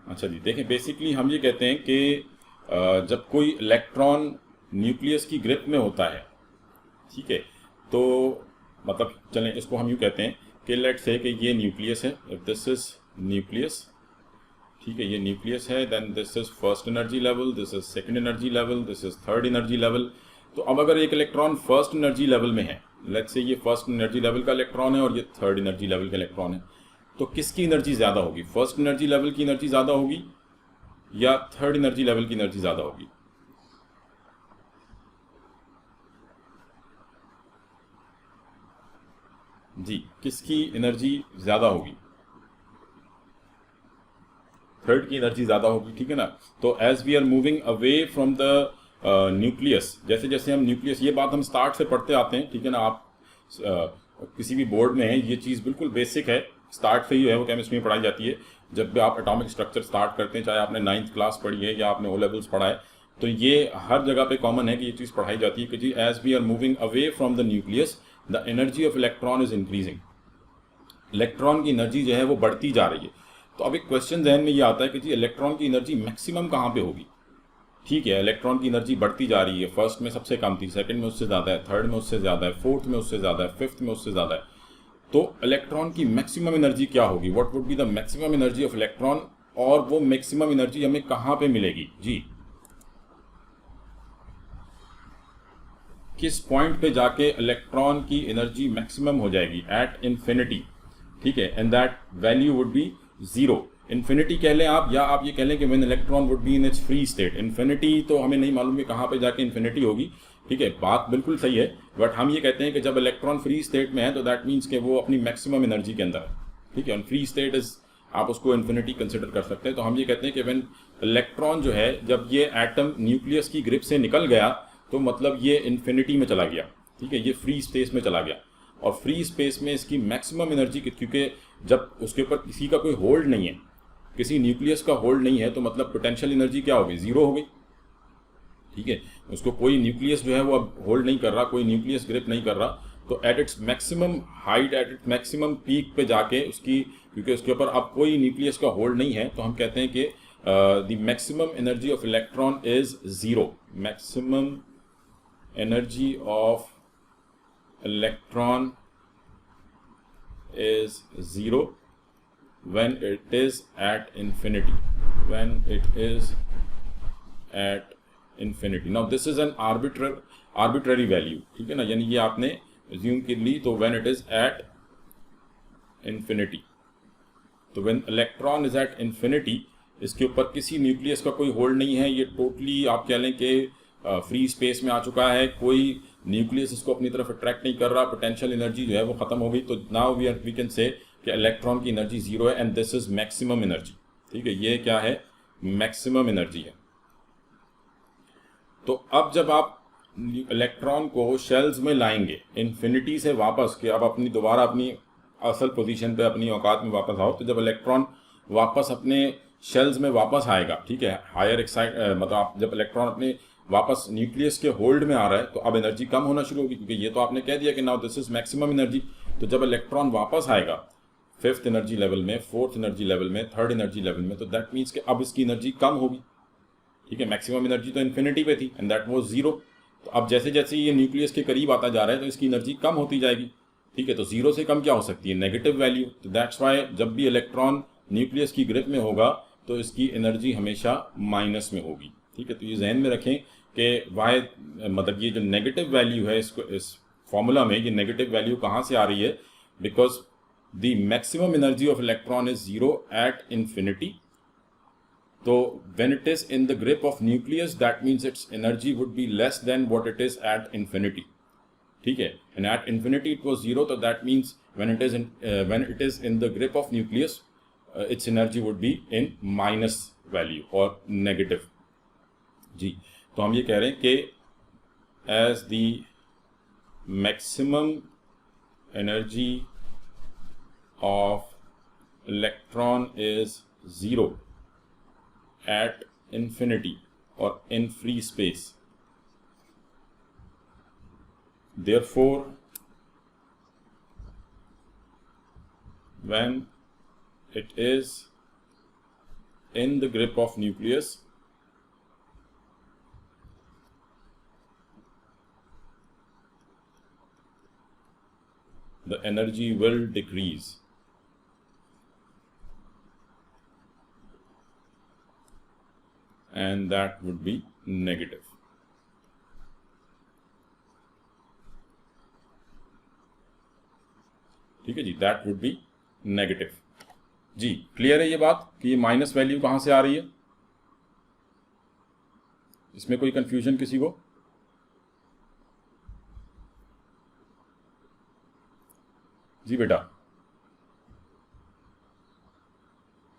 अच्छा जी, देखें, बेसिकली हम ये कहते हैं कि जब कोई इलेक्ट्रॉन न्यूक्लियस की ग्रिप में होता है, ठीक है, तो मतलब चलें इसको हम यूँ कहते हैं कि लेट्स से कि ये न्यूक्लियस है, इफ दिस इज न्यूक्लियस, ठीक है, ये न्यूक्लियस है, then this is first energy level, this is second energy level, this is third energy level. तो अब अगर एक इलेक्ट्रॉन फर्स्ट एनर्जी लेवल में है, लेट्स से ये फर्स्ट एनर्जी लेवल का इलेक्ट्रॉन है और ये थर्ड एनर्जी लेवल का इलेक्ट्रॉन है, तो किसकी एनर्जी ज़्यादा होगी? फर्स्ट एनर्जी लेवल की एनर्जी ज़्यादा होगी या थर्ड एनर्जी लेवल की एनर्जी ज़्यादा होगी? जी, किसकी एनर्जी ज़्यादा होगी? थर्ड की एनर्जी ज़्यादा होगी, ठीक है ना। तो as we are moving away from the nucleus, जैसे जैसे हम न्यूक्लियस, ये बात हम स्टार्ट से पढ़ते आते हैं, ठीक है ना। आप किसी भी बोर्ड में है, ये चीज़ बिल्कुल बेसिक है, स्टार्ट से ही है वो केमिस्ट्री में पढ़ाई जाती है। जब भी आप एटॉमिक स्ट्रक्चर स्टार्ट करते हैं, चाहे आपने 9th क्लास पढ़ी है या आपने ओ लेवल्स पढ़ा है, तो ये हर जगह पे कॉमन है कि ये चीज़ पढ़ाई जाती है कि जी as we are moving away from the nucleus the energy of electron is increasing. Electron की एनर्जी जो है वो बढ़ती जा रही है। तो अब एक क्वेश्चन जहन में ये आता है कि जी इलेक्ट्रॉन की एनर्जी मैक्सिमम कहाँ पे होगी। ठीक है, इलेक्ट्रॉन की एनर्जी बढ़ती जा रही है, फर्स्ट में सबसे कम थी, सेकंड में उससे ज़्यादा है, थर्ड में उससे ज़्यादा है, फोर्थ में उससे ज़्यादा है, फिफ्थ में उससे ज़्यादा है। तो इलेक्ट्रॉन की मैक्सिमम एनर्जी क्या होगी, what would be the maximum energy of electron, और वो मैक्सिमम एनर्जी हमें कहाँ पे मिलेगी जी, किस पॉइंट पे जाके इलेक्ट्रॉन की एनर्जी मैक्सिमम हो जाएगी, एट इन्फिनिटी। ठीक है, and that value would be zero. Infinity कह लें आप, या आप ये कह लें कि when electron would be in its free state. Infinity तो हमें नहीं मालूम कि कहाँ पे जाके इन्फिनिटी होगी, ठीक है, बात बिल्कुल सही है, बट हम ये कहते हैं कि जब इलेक्ट्रॉन फ्री स्टेट में है तो दैट मीन्स कि वो अपनी मैक्सिमम एनर्जी के अंदर है। ठीक है, फ्री स्टेट इज, आप उसको इन्फिनिटी कंसिडर कर सकते हैं। तो हम ये कहते हैं कि व्हेन इलेक्ट्रॉन जो है, जब ये एटम न्यूक्लियस की ग्रिप से निकल गया तो मतलब ये इन्फिनिटी में चला गया। ठीक है, ये फ्री स्पेस में चला गया, और फ्री स्पेस में इसकी मैक्सिमम एनर्जी, क्योंकि जब उसके ऊपर किसी का कोई होल्ड नहीं है, किसी न्यूक्लियस का होल्ड नहीं है, तो मतलब पोटेंशियल एनर्जी क्या हो गई, जीरो हो गई। ठीक है, उसको कोई न्यूक्लियस जो है वो अब होल्ड नहीं कर रहा, कोई न्यूक्लियस ग्रिप नहीं कर रहा, तो at its maximum height, at its maximum peak पे जाके उसकी, क्योंकि उसके ऊपर अब कोई न्यूक्लियस का होल्ड नहीं है, तो हम कहते हैं कि the maximum energy of electron is zero. Maximum energy of electron is 0 when it is at infinity, when it is at infinity. Now this is an arbitrary value, ठीक है ना, यानी ये आपने assume कर ली, तो when it is at infinity, तो when electron is at infinity, इसके ऊपर किसी न्यूक्लियस का कोई होल्ड नहीं है, ये टोटली आप कह लें कि फ्री स्पेस में आ चुका है, कोई न्यूक्लियस इसको अपनी तरफ अट्रैक्ट नहीं कर रहा, पोटेंशियल एनर्जी जो है वो खत्म हो गई। तो नाउ वी कैन से कि इलेक्ट्रॉन की एनर्जी जीरो है, and this is maximum energy. ठीक है, ये क्या है, मैक्सिमम एनर्जी है। तो अब जब आप इलेक्ट्रॉन को शेल्स में लाएंगे इन्फिनिटी से वापस, कि अब अपनी दोबारा अपनी असल पोजीशन पे, अपनी औकात में वापस आओ, तो जब इलेक्ट्रॉन वापस अपने शेल्स में वापस आएगा, ठीक है, हायर एक्साइट, मतलब जब इलेक्ट्रॉन अपने वापस न्यूक्लियस के होल्ड में आ रहा है, तो अब एनर्जी कम होना शुरू होगी, क्योंकि ये तो आपने कह दिया कि now this is maximum energy. तो जब इलेक्ट्रॉन वापस आएगा फिफ्थ एनर्जी लेवल में, फोर्थ एनर्जी लेवल में, थर्ड एनर्जी लेवल में, तो दैट मीन्स कि अब इसकी एनर्जी कम होगी। ठीक है, मैक्सिमम एनर्जी तो इन्फिनिटी पे थी, एंड दैट वाज जीरो। तो अब जैसे जैसे ये न्यूक्लियस के करीब आता जा रहा है, तो इसकी एनर्जी कम होती जाएगी। ठीक है, तो जीरो से कम क्या हो सकती है, नेगेटिव वैल्यू। तो दैट्स वाई जब भी इलेक्ट्रॉन न्यूक्लियस की ग्रिप में होगा तो इसकी एनर्जी हमेशा माइनस में होगी। ठीक है, तो ये जहन में रखें कि वाई, मतलब ये जो नेगेटिव वैल्यू है, इसको इस फॉर्मूला में ये नेगेटिव वैल्यू कहाँ से आ रही है, because the maximum energy of electron is zero at infinity. तो when it is in the grip of nucleus, that means its energy would be less than what it is at infinity. ठीक है, and at infinity it was zero, तो that means when it is in the grip of nucleus, its energy would be in minus value or negative जी। तो हम ये कह रहे हैं कि as the maximum energy of electron is zero at infinity or in free space, therefore when it is in the grip of nucleus, the energy will decrease, and that would be negative. ठीक है जी, that would be negative जी। Clear है ये बात कि ये minus value कहां से आ रही है, इसमें कोई कंफ्यूजन किसी को? जी बेटा,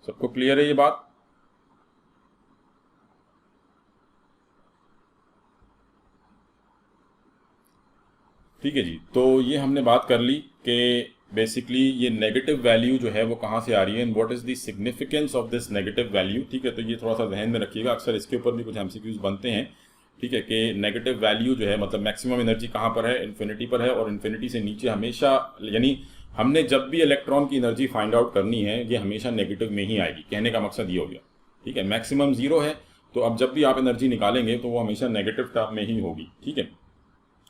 सबको क्लियर है ये बात? ठीक है जी। तो ये हमने बात कर ली कि बेसिकली ये नेगेटिव वैल्यू जो है वो कहाँ से आ रही है and what is the significance of this negative value. ठीक है, तो ये थोड़ा सा ध्यान में रखिएगा, अक्सर इसके ऊपर भी कुछ एमसीक्यूज बनते हैं। ठीक है, कि नेगेटिव वैल्यू जो है मतलब मैक्सिमम एनर्जी कहाँ पर है, इन्फिनिटी पर है, और इन्फिनिटी से नीचे हमेशा, यानी हमने जब भी इलेक्ट्रॉन की एनर्जी फाइंड आउट करनी है ये हमेशा नेगेटिव में ही आएगी। कहने का मकसद ये हो गया। ठीक है, मैक्सिमम 0 है, तो अब जब भी आप एनर्जी निकालेंगे तो वो हमेशा नेगेटिव टर्म में ही होगी। ठीक है,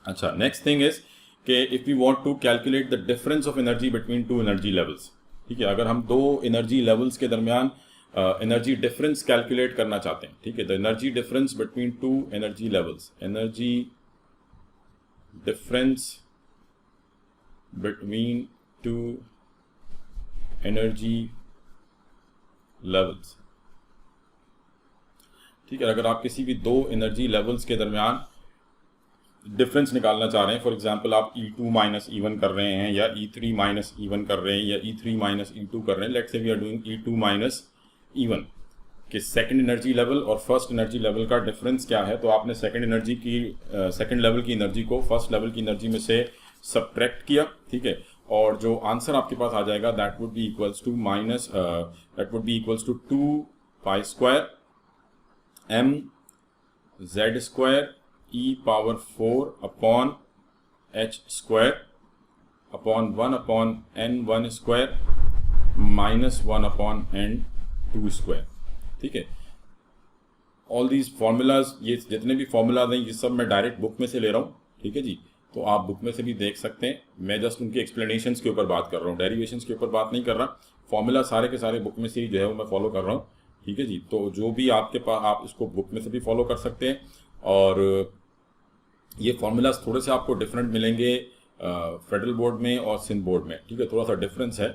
अच्छा, नेक्स्ट थिंग इज कि if we want to calculate the difference of energy between two energy levels. ठीक है, अगर हम दो एनर्जी लेवल्स के दरमियान एनर्जी डिफरेंस कैलकुलेट करना चाहते हैं। ठीक है, the energy difference between two energy levels, energy difference between two energy levels. ठीक है, अगर आप किसी भी दो एनर्जी लेवल्स के दरमियान डिफरेंस निकालना चाह रहे हैं, फॉर एग्जांपल आप E2 माइनस E1 कर रहे हैं, या E3 माइनस E1 कर रहे हैं, या E3 माइनस E2 कर रहे हैं, let's say we are doing E2 minus E1 कि सेकंड एनर्जी लेवल और फर्स्ट एनर्जी लेवल का डिफरेंस क्या है। तो आपने सेकंड लेवल की एनर्जी को फर्स्ट लेवल की एनर्जी में से सब्ट्रैक्ट किया। ठीक है, और जो आंसर आपके पास आ जाएगा that would be equals to 2 pi square m z square e power 4 upon h square upon 1 upon n1 square minus 1 upon n2 square. ठीक है, ऑल दीज फार्मूलाज, ये जितने भी फार्मूलाज हैं ये सब मैं डायरेक्ट बुक में से ले रहा हूँ। ठीक है जी, तो आप बुक में से भी देख सकते हैं। मैं जस्ट उनके एक्सप्लेनेशंस के ऊपर बात कर रहा हूँ, डेरिवेशंस के ऊपर बात नहीं कर रहा। फॉर्मूला सारे के सारे बुक में से ही जो है वो मैं फॉलो कर रहा हूँ। ठीक है जी, तो जो भी आपके पास, आप इसको बुक में से भी फॉलो कर सकते हैं। और ये फार्मूलाज थोड़े से आपको डिफरेंट मिलेंगे फेडरल बोर्ड में और सिंध बोर्ड में। ठीक है, थोड़ा सा डिफरेंस है,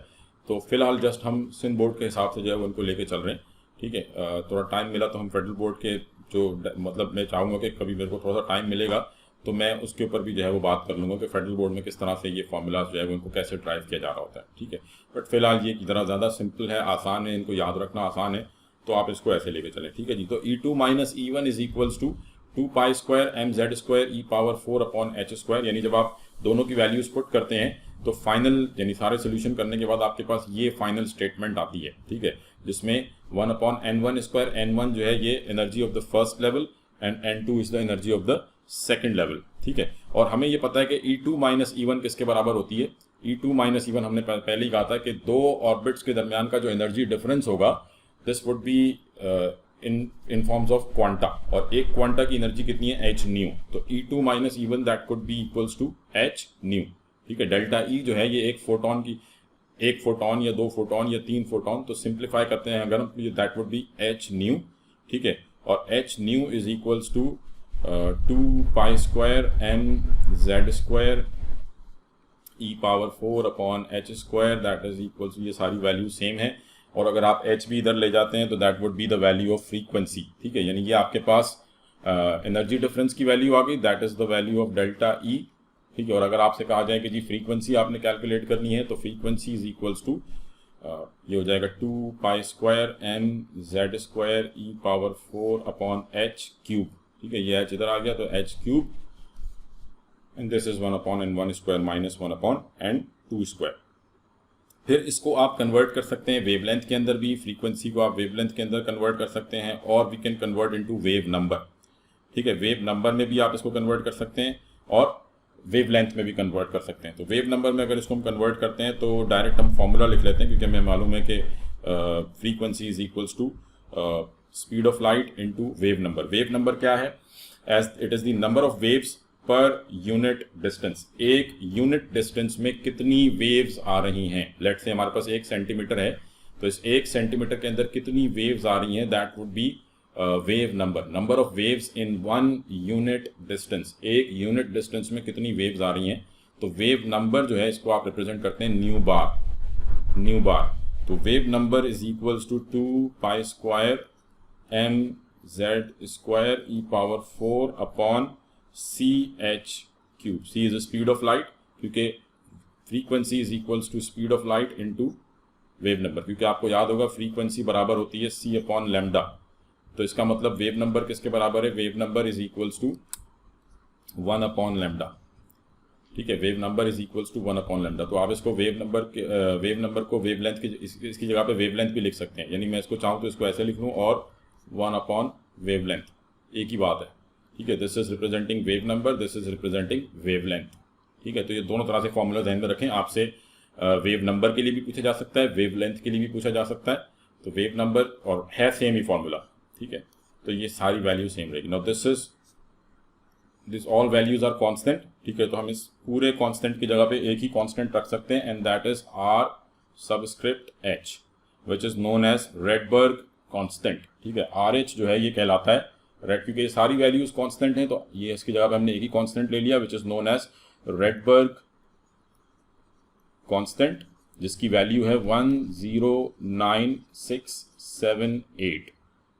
तो फिलहाल जस्ट हम सिंध बोर्ड के हिसाब से जो है उनको लेके चल रहे हैं। ठीक है, थोड़ा टाइम मिला तो हम फेडरल बोर्ड के जो, मतलब मैं चाहूँगा कि कभी मेरे को थोड़ा सा टाइम मिलेगा तो मैं उसके ऊपर भी जो है वो बात कर लूँगा कि फेडरल बोर्ड में किस तरह से ये फार्मूलाज जो है उनको कैसे ड्राइव किया जा रहा होता है। ठीक है, बट फिलहाल ये ज़रा ज़्यादा सिंपल है, आसान है, इनको याद रखना आसान है, तो आप इसको ऐसे लेके चलें। ठीक है जी, तो E2 minus E1 is equals to 2 pi square m z square e power 4 upon h square. यानी जब आप दोनों की वैल्यूज पुट करते हैं तो फाइनल, यानी सारे सोल्यूशन करने के बाद आपके पास ये फाइनल स्टेटमेंट आती है। ठीक है, जिसमें 1 अपॉन n1 स्क्वायर, n1 जो है ये energy of the first level and n2 is the energy of the second level. ठीक है, और हमें ये पता है कि E2 माइनस E1 किसके बराबर होती है। E2 माइनस E1 हमने पहले ही कहा था कि दो ऑर्बिट्स के दरमियान का जो एनर्जी डिफरेंस होगा this would be in forms of quanta, और एक क्वांटा की एनर्जी कितनी है, h न्यू। तो E2 minus E1 that could be equals to h nu. ठीक है, डेल्टा E जो है ये एक फोटोन या 2 फोटोन या 3 फोटोन, तो सिंप्लीफाई करते हैं अगर हम, that would be h nu. ठीक है, और h nu is equals to 2 pi square m z square e power 4 upon h square, that is equals, ये सारी वैल्यू सेम है। और अगर आप h भी इधर ले जाते हैं तो that would be the value of frequency. ठीक है, यानी ये आपके पास एनर्जी डिफरेंस की वैल्यू आ गई, that is the value of delta E। ठीक है, और अगर आपसे कहा जाए कि जी फ्रीक्वेंसी आपने कैलकुलेट करनी है तो फ्रीक्वेंसी इज इक्वल्स टू, ये हो जाएगा 2 pi square m z square e power 4 upon h cube. ठीक है, ये h इधर आ गया तो h cube, and this is 1 upon n1 square minus 1 upon n2 square. फिर इसको आप कन्वर्ट कर सकते हैं वेवलेंथ के अंदर भी, फ्रीक्वेंसी को आप वेवलेंथ के अंदर कन्वर्ट कर सकते हैं, और we can convert into wave number. ठीक है, वेव नंबर में भी आप इसको कन्वर्ट कर सकते हैं और वेवलेंथ में भी कन्वर्ट कर सकते हैं। तो वेव नंबर में अगर इसको हम कन्वर्ट करते हैं तो डायरेक्ट हम फॉर्मूला लिख लेते हैं, क्योंकि हमें मालूम है कि frequency is equals to speed of light into wave number. Wave number क्या है, as it is the number of waves per unit distance. एक यूनिट डिस्टेंस में कितनी वेव्स आ रही हैं। लेट्स से हमारे पास 1 सेंटीमीटर है, तो इस 1 सेंटीमीटर के अंदर कितनी वेव्स आ रही हैं, that would B wave number, number of waves in 1 unit distance. एक यूनिट डिस्टेंस में कितनी वेव्स आ रही हैं, तो वेव नंबर जो है इसको आप रिप्रेजेंट करते हैं न्यू बार। तो wave number is equals to 2 pi square m z square e power 4 upon ch cube. c is the speed of light, क्योंकि frequency is equals to speed of light into wave number, क्योंकि आपको याद होगा frequency बराबर होती है c upon lambda. तो इसका मतलब वेव नंबर किसके बराबर है, wave number is equals to 1 upon lambda. ठीक है, wave number is equals to 1/λ। तो आप इसको वेव नंबर को वेव लेंथ की इसकी जगह पे वेव लेंथ भी लिख सकते हैं, यानी मैं इसको चाहूँ तो इसको ऐसे लिख लूँ और 1/वेव लेंथ, एक ही बात है। ठीक है, this is representing wave number, this is representing wave length. ठीक है, तो ये दोनों तरह से फॉर्मूला ध्यान में रखें। आपसे वेव नंबर के लिए भी पूछा जा सकता है, वेव लेंथ के लिए भी पूछा जा सकता है। तो वेव नंबर और है सेम ही फॉर्मूला। ठीक है, तो ये सारी वैल्यू सेम रहेगी। Now this all values are constant. ठीक है, तो हम इस पूरे कांस्टेंट की जगह पे एक ही कांस्टेंट रख सकते हैं, and that is R subscript H, which is known as Rydberg constant. ठीक है, आर एच जो है ये कहलाता है रेड, क्योंकि ये सारी वैल्यूज कांस्टेंट हैं, तो ये इसकी जगह पे हमने एक ही कांस्टेंट ले लिया, which is known as Rydberg constant, जिसकी वैल्यू है 109678।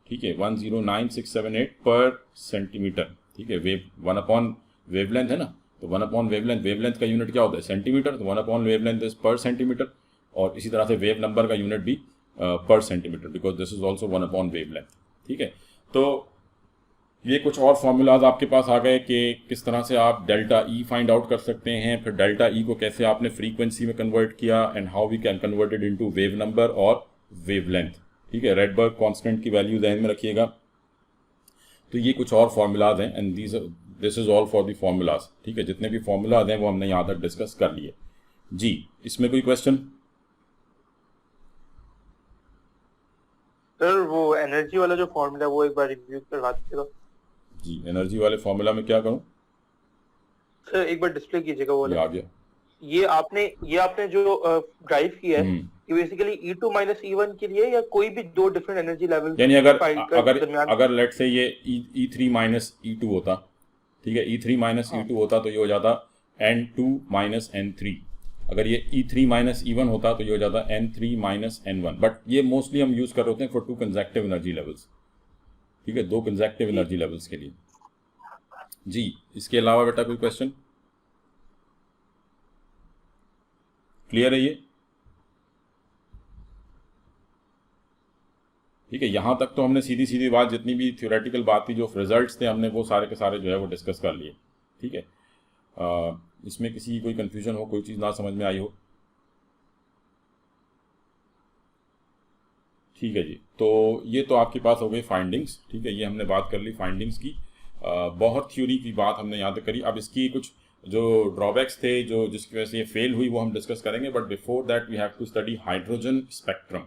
ठीक है, 109678 पर सेंटीमीटर। ठीक है, वेवलेंथ है ना, तो 1/वेवलेंथ का यूनिट क्या होता है, सेंटीमीटर, तो 1/वेवलेंथ इज पर सेंटीमीटर। और इसी तरह से वेव नंबर का यूनिट भी per centimetre, because this is also 1/वेवलेंथ। ठीक है, तो ये कुछ और फॉर्मूलाज आपके पास आ गए कि किस तरह से आप डेल्टा ई फाइंड आउट कर सकते हैं, फिर डेल्टा ई को कैसे आपने फ्रीक्वेंसी में कन्वर्ट किया, and how we can convert it into wave number और वेवलेंथ। ठीक है, रेडबर्ग कांस्टेंट की वैल्यू ध्यान में रखिएगा। तो ये कुछ और फॉर्मूलाज हैं, and this is all for the formulas. ठीक है, जितने भी फॉर्मूलाज हैं वो हमने यहाँ तक डिस्कस कर लिए। जी, इसमें कोई क्वेश्चन? सर वो एनर्जी वाला जो फॉर्मूला है वो एक बार रिव्यू करवा दीजिएगा। जी, एनर्जी वाले फॉर्मूला में क्या करूं? सर एक बार डिस्प्ले कीजिएगा वो ये वाला। आ गया। ये आपने जो ड्राइव किया है, ये बेसिकली E2 माइनस E1 के लिए, या कोई भी दो डिफरेंट एनर्जी लेवल, यानी अगर लेट से ये E3 माइनस E2 होता, ठीक है, E3 माइनस E2 होता तो ये हो जाता N2 माइनस N3। अगर ये E3 माइनस E1 होता तो ये हो जाता N3 माइनस N1। बट ये मोस्टली हम यूज कर रहे होते हैं फॉर 2 कंसेक्टिव एनर्जी लेवल्स। ठीक है, 2 कंसेक्टिव एनर्जी लेवल्स के लिए। जी, इसके अलावा बेटा कोई क्वेश्चन? क्लियर है ये? ठीक है, यहां तक तो हमने सीधी सीधी बात, जितनी भी थ्योरेटिकल बात थी, जो रिजल्ट्स थे, हमने वो सारे के सारे जो है वो डिस्कस कर लिए। ठीक है, इसमें किसी की कोई कंफ्यूजन हो, कोई चीज़ ना समझ में आई हो? ठीक है जी, तो ये तो आपके पास हो गई फाइंडिंग्स। ठीक है, ये हमने बात कर ली फाइंडिंग्स की। बहुत थ्योरी की बात हमने यहाँ तक करी। अब इसकी कुछ जो ड्रॉबैक्स थे, जो जिसकी वजह से ये फेल हुई, वो हम डिस्कस करेंगे। But before that we have to study hydrogen spectrum.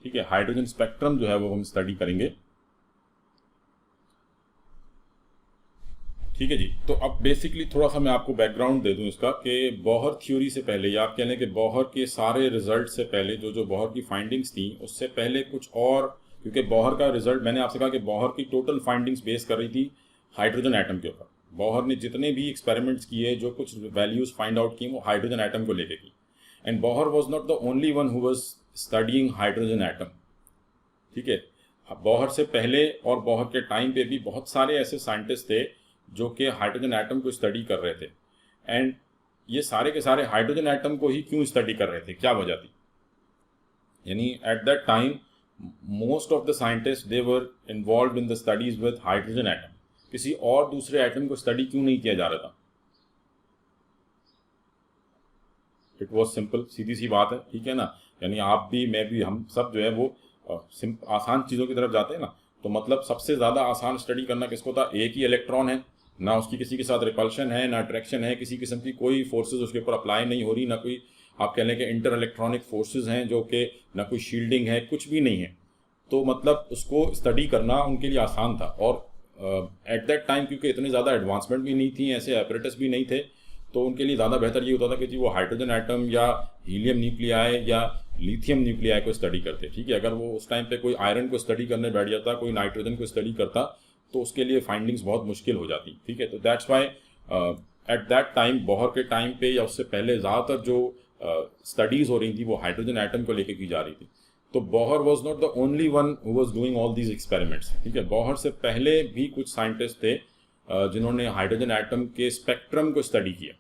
ठीक है, हाइड्रोजन स्पेक्ट्रम जो है वो हम स्टडी करेंगे। ठीक है जी, तो अब बेसिकली थोड़ा सा मैं आपको बैकग्राउंड दे दूं इसका, कि बॉहर थ्योरी से पहले, या आप कह लें कि बॉहर के सारे रिजल्ट से पहले, जो बॉहर की फाइंडिंग्स थी, उससे पहले कुछ और, क्योंकि बॉहर का रिजल्ट, मैंने आपसे कहा कि बॉहर की टोटल फाइंडिंग्स बेस कर रही थी हाइड्रोजन एटम के ऊपर। बॉहर ने जितने भी एक्सपेरिमेंट्स किए, जो कुछ वैल्यूज फाइंड आउट की, वो हाइड्रोजन एटम को लेके की। And Bohr was not the only one who was studying hydrogen atom. ठीक है, बॉहर से पहले और बॉहर के टाइम पे भी बहुत सारे ऐसे साइंटिस्ट थे जो कि हाइड्रोजन एटम को स्टडी कर रहे थे। एंड ये सारे के सारे हाइड्रोजन एटम को ही क्यों स्टडी कर रहे थे, क्या वजह थी? यानी eight that time most of the scientist they were involve in the studies with hydrogen atom. किसी और दूसरे एटम को स्टडी क्यों नहीं किया जा रहा था? इट वॉज सिंपल, सीधी सी बात है। ठीक है ना, यानी आप भी, मैं भी, हम सब जो है वो आसान चीज़ों की तरफ जाते हैं ना। तो मतलब सबसे ज़्यादा आसान स्टडी करना किसको था? एक ही इलेक्ट्रॉन है, ना उसकी किसी के साथ रिपल्शन है, ना अट्रैक्शन है, किसी किस्म की कोई फोर्सेज उसके ऊपर अप्लाई नहीं हो रही, ना कोई आप कह लें कि इंटर इलेक्ट्रॉनिक फोर्सेज हैं, जो कि ना कोई शील्डिंग है, कुछ भी नहीं है। तो मतलब उसको स्टडी करना उनके लिए आसान था। और एट दैट टाइम क्योंकि इतनी ज़्यादा एडवांसमेंट भी नहीं थी, ऐसे ऑपरेटर्स भी नहीं थे, तो उनके लिए ज़्यादा बेहतर ये होता था कि जी वो हाइड्रोजन एटम या हीलियम न्यूक्लियाई या लिथियम न्यूक्लियाई को स्टडी करते। ठीक है, अगर वो उस टाइम पे कोई आयरन को स्टडी करने बैठ जाता, कोई नाइट्रोजन को स्टडी करता, तो उसके लिए फाइंडिंग्स बहुत मुश्किल हो जाती। ठीक है, तो that's why at that time, Bohr के टाइम पे या उससे पहले ज़्यादातर जो स्टडीज़ हो रही थी वो हाइड्रोजन एटम को लेकर की जा रही थी। तो Bohr was not the only one who was doing all these experiments. ठीक है, बॉहर से पहले भी कुछ साइंटिस्ट थे जिन्होंने हाइड्रोजन एटम के स्पेक्ट्रम को स्टडी किया।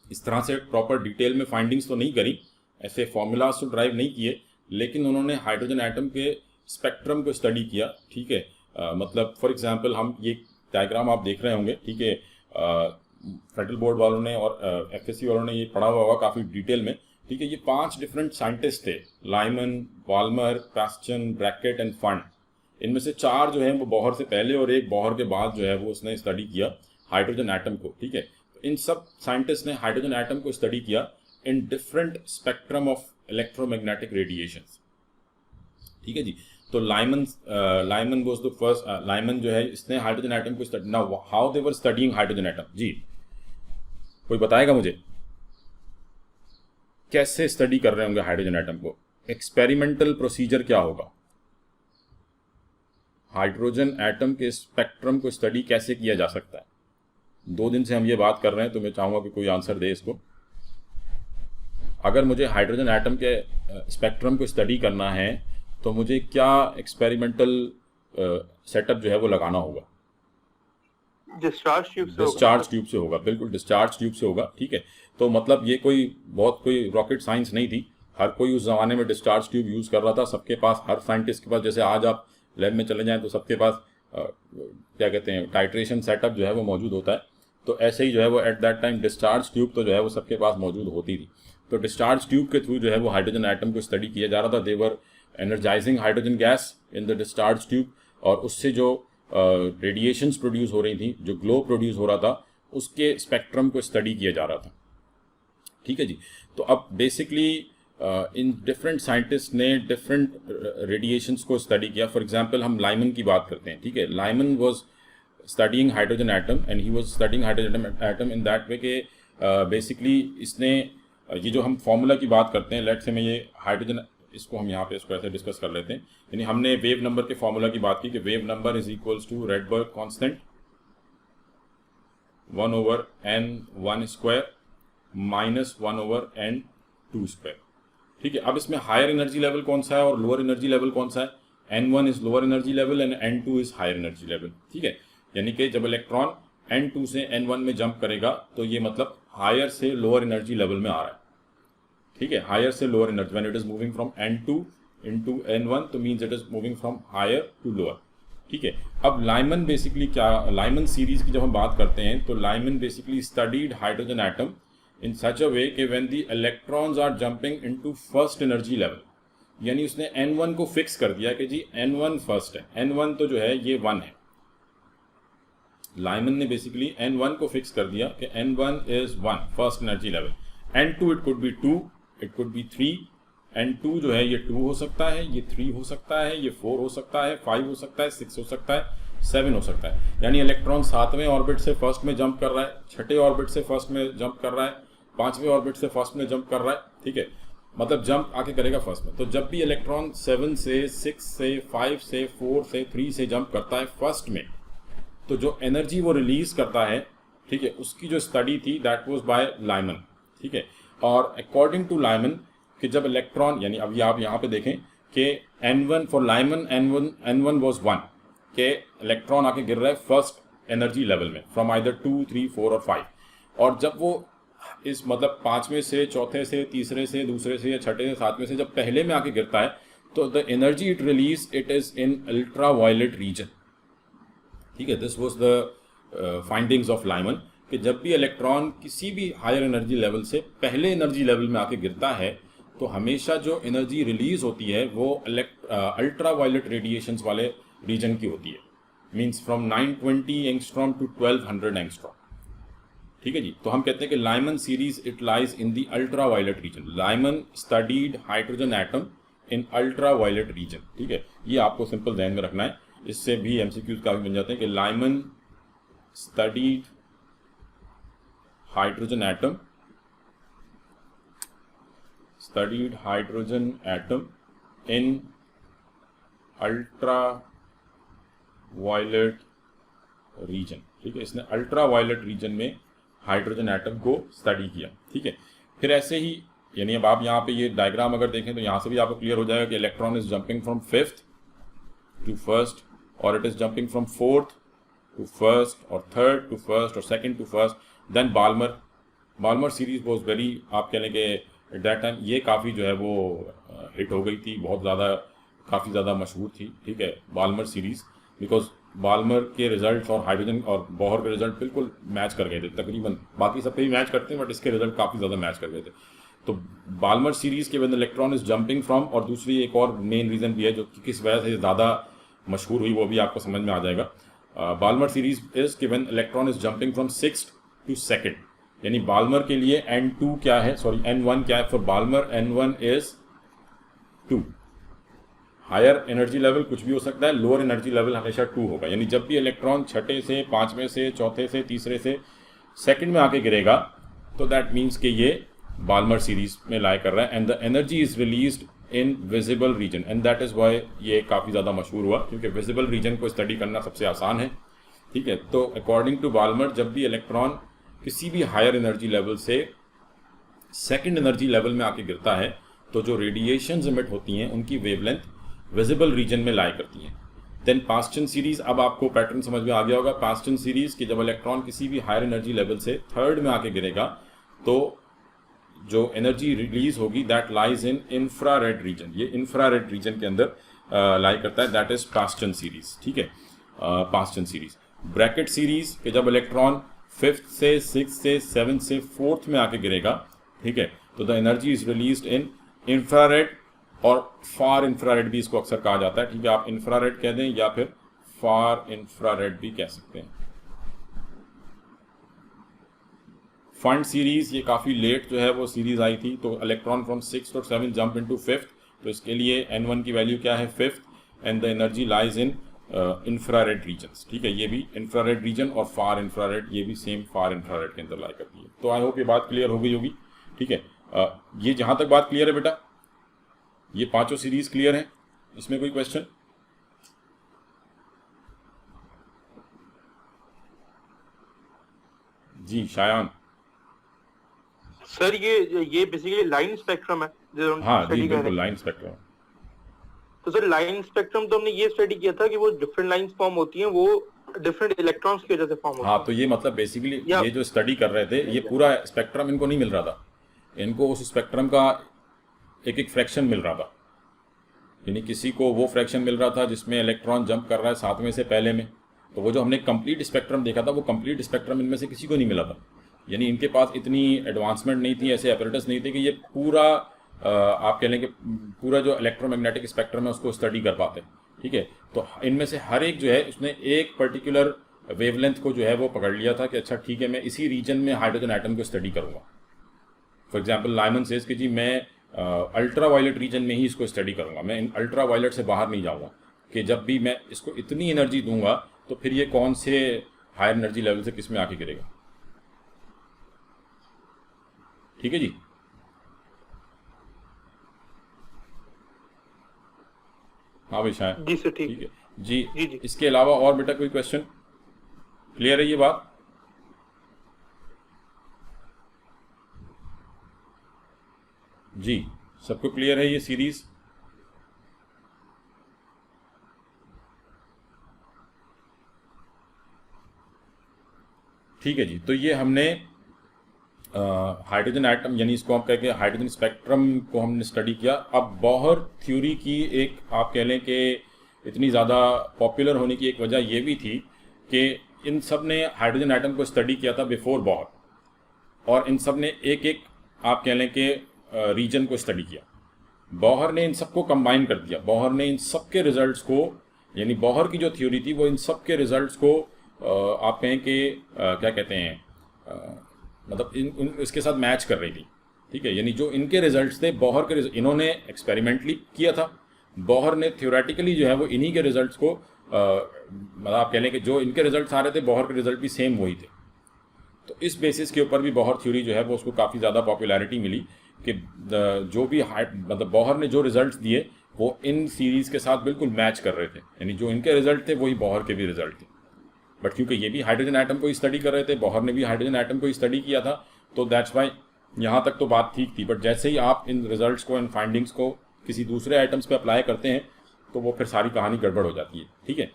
इस तरह से प्रॉपर डिटेल में फाइंडिंग्स तो नहीं करी, ऐसे फॉर्मूलाज तो ड्राइव नहीं किए, लेकिन उन्होंने हाइड्रोजन एटम के स्पेक्ट्रम को स्टडी किया। ठीक है, मतलब फॉर एग्जांपल हम ये डायग्राम आप देख रहे होंगे। ठीक है, फेडरल बोर्ड वालों ने और एफएससी वालों ने ये पढ़ा हुआ होगा काफ़ी डिटेल में, ठीक है। ये 5 डिफरेंट साइंटिस्ट थे, लाइमन, बाल्मर, क्वास्टन, ब्रैकेट एंड फंड। इनमें से 4 जो है वो बोहर से पहले और एक बोहर के बाद जो है वो उसने स्टडी किया हाइड्रोजन एटम को, ठीक है। तो इन सब साइंटिस्ट ने हाइड्रोजन एटम को स्टडी किया in different spectrum of electromagnetic radiations, ठीक है जी। तो Lyman was the first, Lyman जो है इसने हाइड्रोजन एटम को study, now how they were studying hydrogen atom, जी कोई बताएगा मुझे कैसे स्टडी कर रहे होंगे हाइड्रोजन एटम को? एक्सपेरिमेंटल प्रोसीजर क्या होगा? हाइड्रोजन एटम के स्पेक्ट्रम को स्टडी कैसे किया जा सकता है? 2 दिन से हम ये बात कर रहे हैं, तो मैं चाहूंगा कि कोई आंसर दे इसको। अगर मुझे हाइड्रोजन एटम के स्पेक्ट्रम को स्टडी करना है तो मुझे क्या एक्सपेरिमेंटल सेटअप जो है वो लगाना होगा? डिस्चार्ज ट्यूब से डिस्चार्ज ट्यूब से होगा, बिल्कुल डिस्चार्ज ट्यूब से होगा, ठीक है। तो मतलब ये कोई रॉकेट साइंस नहीं थी, हर कोई उस जमाने में डिस्चार्ज ट्यूब यूज कर रहा था। सबके पास, हर साइंटिस्ट के पास, जैसे आज आप लैब में चले जाएं तो सबके पास क्या कहते हैं टाइट्रेशन सेटअप जो है वो मौजूद होता है। तो ऐसे ही जो है वो eight that time discharge tube तो जो है वो सबके पास मौजूद होती थी। तो डिस्चार्ज ट्यूब के थ्रू जो है वो हाइड्रोजन एटम को स्टडी किया जा रहा था। They were energising hydrogen gas in the discharge tube, और उससे जो रेडिएशंस प्रोड्यूस हो रही थी, जो ग्लो प्रोड्यूस हो रहा था, उसके स्पेक्ट्रम को स्टडी किया जा रहा था, ठीक है जी। तो अब बेसिकली इन डिफरेंट साइंटिस्ट ने डिफरेंट रेडिएशंस को स्टडी किया। फॉर एग्जांपल हम लाइमन की बात करते हैं, ठीक है। Lyman was studying hydrogen atom and he was studying hydrogen atom in that way के बेसिकली इसने ये जो हम फॉर्मूला की बात करते हैं, लेट्स से मैं ये हाइड्रोजन, इसको हम यहाँ पे इसको ऐसे डिस्कस कर लेते हैं। यानी हमने वेव नंबर के फॉर्मूला की बात की कि wave number is equals to Rydberg constant 1/n1 square minus 1/n2 square, ठीक है। अब इसमें हायर एनर्जी लेवल कौन सा है और लोअर एनर्जी लेवल कौन सा है? n1 is lower energy level and n2 is higher energy level, ठीक है। यानी कि जब इलेक्ट्रॉन n2 से n1 में जंप करेगा तो ये मतलब हायर से लोअर एनर्जी लेवल में आ रहा है, ठीक है। हायर से lower energy, when it is moving from n2 into n1 तो means it is moving from higher to lower, ठीक है। अब लाइमन बेसिकली क्या, लाइमन सीरीज की जब हम बात करते हैं तो Lyman basically studied hydrogen atom in such a way कि when the electrons are jumping into first energy level, यानी उसने n1 को फिक्स कर दिया कि जी n1 फर्स्ट है, n1 तो जो है ये 1 है। लाइमन ने बेसिकली n1 को फिक्स कर दिया कि n1 is 1 first energy level, n2 it could be 2, it could be 3, n2 जो है ये 2 हो सकता है, ये 3 हो सकता है, ये 4 हो सकता है, 5 हो सकता है, 6 हो सकता है, 7 हो सकता है। यानी इलेक्ट्रॉन 7वें ऑर्बिट से फर्स्ट में जंप कर रहा है, 6ठे ऑर्बिट से फर्स्ट में जंप कर रहा है, 5वें ऑर्बिट से फर्स्ट में जंप कर रहा है, ठीक है। मतलब जंप आके करेगा फर्स्ट में। तो जब भी इलेक्ट्रॉन 7 से 6 से 5 से 4 से 3 से जंप करता है फर्स्ट में, तो जो एनर्जी वो रिलीज करता है, ठीक है, उसकी जो स्टडी थी दैट वाज बाय लाइमन, ठीक है। और अकॉर्डिंग टू लाइमन कि जब इलेक्ट्रॉन, यानी अभी आप यहाँ पे देखें कि n1 for Lyman n1 was 1 के इलेक्ट्रॉन आके गिर रहा है फर्स्ट एनर्जी लेवल में फ्रॉम आइदर 2, 3, 4 और 5। और जब वो इस मतलब 5वें से, चौथे से, तीसरे से, दूसरे से या छठे से, 7वें से जब पहले में आके गिरता है तो the energy it release it is in ultra violet region, ठीक है। This was the findings of Lyman कि जब भी इलेक्ट्रॉन किसी भी हायर एनर्जी लेवल से पहले एनर्जी लेवल में आके गिरता है तो हमेशा जो एनर्जी रिलीज होती है वो अल्ट्रा वायलेट रेडिएशंस वाले रीजन की होती है, means from 920 angstrom to 1200 angstrom, ठीक है जी। तो हम कहते हैं कि Lyman series it lies in the ultra violet region. Lyman studied hydrogen atom in ultra violet region, ठीक है। ये आपको सिंपल ध्यान में रखना है, इससे भी एमसीक्यूज काफी बन जाते हैं कि Lyman studied hydrogen atom, studied hydrogen atom in ultra violet region, ठीक है। इसने अल्ट्रा वायलेट रीजन में हाइड्रोजन एटम को स्टडी किया, ठीक है। फिर ऐसे ही, यानी अब आप यहाँ पे ये डायग्राम अगर देखें तो यहाँ से भी आपको क्लियर हो जाएगा कि electron is jumping from 5th to 1st और it is jumping from 4th to 1st और 3rd टू 1st और 2nd to 1st। Then Balmer series was very, आप कह लें कि एट दैट टाइम ये काफ़ी जो है वो हिट हो गई थी, बहुत ज़्यादा, काफ़ी ज़्यादा मशहूर थी, ठीक है, बाल्मर सीरीज, बिकॉज बाल्मर के रिजल्ट और हाइड्रोजन और बोहर के रिजल्ट बिल्कुल मैच कर गए थे तकरीबन, बाकी सब पे भी मैच करते हैं बट इसके रिजल्ट काफ़ी ज़्यादा मैच कर गए थे। तो बाल्मर सीरीज़ के when electron is jumping from, और दूसरी एक और मेन रीज़न भी है जो कि किस वजह से ज़्यादा मशहूर हुई वो भी आपको समझ में आ जाएगा। बाल्मर सीरीज इज कि when electron is jumping from 6th to 2nd, यानी बाल्मर के लिए N2 क्या है, सॉरी N1 क्या है for Balmer, N1 is 2। Higher energy level कुछ भी हो सकता है, लोअर एनर्जी लेवल हमेशा 2 होगा। यानी जब भी इलेक्ट्रॉन छठे से, पांचवें से, चौथे से, तीसरे से सेकंड में आके गिरेगा तो दैट मीन्स कि ये बाल्मर सीरीज में लाई कर रहा है। And the energy is released in visible region, and that is why ये काफ़ी ज़्यादा मशहूर हुआ, क्योंकि विजिबल रीजन को स्टडी करना सबसे आसान है। ठीक है, तो अकॉर्डिंग टू बाल्मर जब भी इलेक्ट्रॉन किसी भी हायर एनर्जी लेवल से सेकंड एनर्जी लेवल में आके गिरता है तो जो रेडिएशंस इमिट होती हैं उनकी वेवलेंथ विजिबल रीजन में लाई करती हैं। देन पास्टन सीरीज, अब आपको पैटर्न समझ में आ गया होगा। पास्टन सीरीज कि जब इलेक्ट्रॉन किसी भी हायर एनर्जी लेवल से थर्ड में आके गिरेगा तो जो एनर्जी रिलीज होगी that lies in infrared reason, ये इंफ्रारेड रीजन के अंदर लाई करता है, दैट इज पास्टन सीरीज। ठीक है, पास्टन सीरीज। ब्रैकेट सीरीज कि जब इलेक्ट्रॉन 5th से 6th से 7th से 4th में आके गिरेगा, ठीक है, तो the energy is released in infrared और फार इंफ्रारेड भी इसको अक्सर कहा जाता है। ठीक है, आप इंफ्रारेड कह दें या फिर फार इंफ्रारेड भी कह सकते हैं। फंड सीरीज ये काफ़ी लेट जो है वो सीरीज आई थी, तो इलेक्ट्रॉन फ्रॉम 6th और 7th जंप इनटू 5th, तो इसके लिए N1 की वैल्यू क्या है 5th, and the energy lies in infrared regions. ठीक है, ये भी इंफ्रारेड रीजन और फार इंफ्रारेड, ये भी सेम फार इंफ्रारेड के अंदर लाई करती है। तो आई होप ये बात क्लियर हो गई होगी। ठीक है, ये जहां तक बात क्लियर है बेटा, ये पांचों सीरीज क्लियर हैं, इसमें कोई क्वेश्चन? जी शायान। सर ये बेसिकली लाइन स्पेक्ट्रम है जो हम हाँ जी स्टडी कर रहे बिल्कुल, हैं। Line spectrum. तो सर लाइन स्पेक्ट्रम तो हमने ये स्टडी किया था कि वो डिफरेंट लाइंस फॉर्म होती हैं, वो डिफरेंट इलेक्ट्रॉन्स की वजह से फॉर्म होती हाँ, हैं। तो ये मतलब बेसिकली या- ये जो स्टडी कर रहे थे, ये पूरा स्पेक्ट्रम इनको नहीं मिल रहा था, इनको उस स्पेक्ट्रम का एक एक फ्रैक्शन मिल रहा था। यानी किसी को वो फ्रैक्शन मिल रहा था जिसमें इलेक्ट्रॉन जंप कर रहा है 7वें से पहले में, तो वो जो हमने कंप्लीट स्पेक्ट्रम देखा था वो कंप्लीट स्पेक्ट्रम इनमें से किसी को नहीं मिला था। यानी इनके पास इतनी एडवांसमेंट नहीं थी, ऐसे अपरेटस नहीं थे कि ये पूरा आप कह लें कि पूरा जो इलेक्ट्रोमैग्नेटिक स्पेक्ट्रम है उसको स्टडी कर पाते। ठीक है, तो इनमें से हर एक जो है उसने एक पर्टिकुलर वेवलेंथ को जो है वो पकड़ लिया था कि अच्छा ठीक है, मैं इसी रीजन में हाइड्रोजन एटम को स्टडी करूँगा। फॉर एग्जाम्पल लाइमन सेज कि जी मैं अल्ट्रा वायलेट रीजन में ही इसको स्टडी करूँगा, मैं इन अल्ट्रा वायलेट से बाहर नहीं जाऊँगा, कि जब भी मैं इसको इतनी एनर्जी दूंगा तो फिर ये कौन से हायर एनर्जी लेवल से किस में आके गिरेगा। ठीक है जी, हाँ भाई शायद जी सर, ठीक ठीक है जी। जी। इसके अलावा और बेटा कोई क्वेश्चन? क्लियर है ये बात? जी सबको क्लियर है ये सीरीज? ठीक है जी, तो ये हमने हाइड्रोजन एटम यानी इसको हम कहेंगे हाइड्रोजन स्पेक्ट्रम को हमने स्टडी किया। अब बॉहर थ्योरी की एक आप कह लें कि इतनी ज़्यादा पॉपुलर होने की एक वजह ये भी थी कि इन सब ने हाइड्रोजन एटम को स्टडी किया था बिफोर बॉहर, और इन सब ने एक एक आप कह लें कि रीजन को स्टडी किया। बॉहर ने इन सबको कंबाइन कर दिया, बॉहर ने इन सब के रिजल्ट्स को, यानी बॉहर की जो थ्योरी थी वो इन सब के रिजल्ट्स को आप कहें कि क्या कहते हैं मतलब इसके साथ मैच कर रही थी। ठीक है, यानी जो इनके रिजल्ट्स थे बॉहर के इन्होंने एक्सपेरिमेंटली किया था, बॉहर ने थ्योरेटिकली जो है वो इन्हीं के रिजल्ट्स को मतलब आप कह लें कि जो इनके रिजल्ट्स आ रहे थे बॉहर के रिजल्ट भी सेम वही थे। तो इस बेसिस के ऊपर भी बॉहर थ्योरी जो है वो उसको काफ़ी ज़्यादा पॉपुलैरिटी मिली कि जो भी मतलब बॉहर ने जो रिजल्ट्स दिए वो इन सीरीज़ के साथ बिल्कुल मैच कर रहे थे, यानी जो इनके रिजल्ट थे वही बॉहर के भी रिजल्ट थे। बट क्योंकि ये भी हाइड्रोजन एटम को स्टडी कर रहे थे, बॉहर ने भी हाइड्रोजन एटम को स्टडी किया था, तो दैट्स वाई यहाँ तक तो बात ठीक थी। बट जैसे ही आप इन रिजल्ट्स को, इन फाइंडिंग्स को किसी दूसरे आइटम्स पे अप्लाई करते हैं तो वो फिर सारी कहानी गड़बड़ हो जाती है। ठीक है,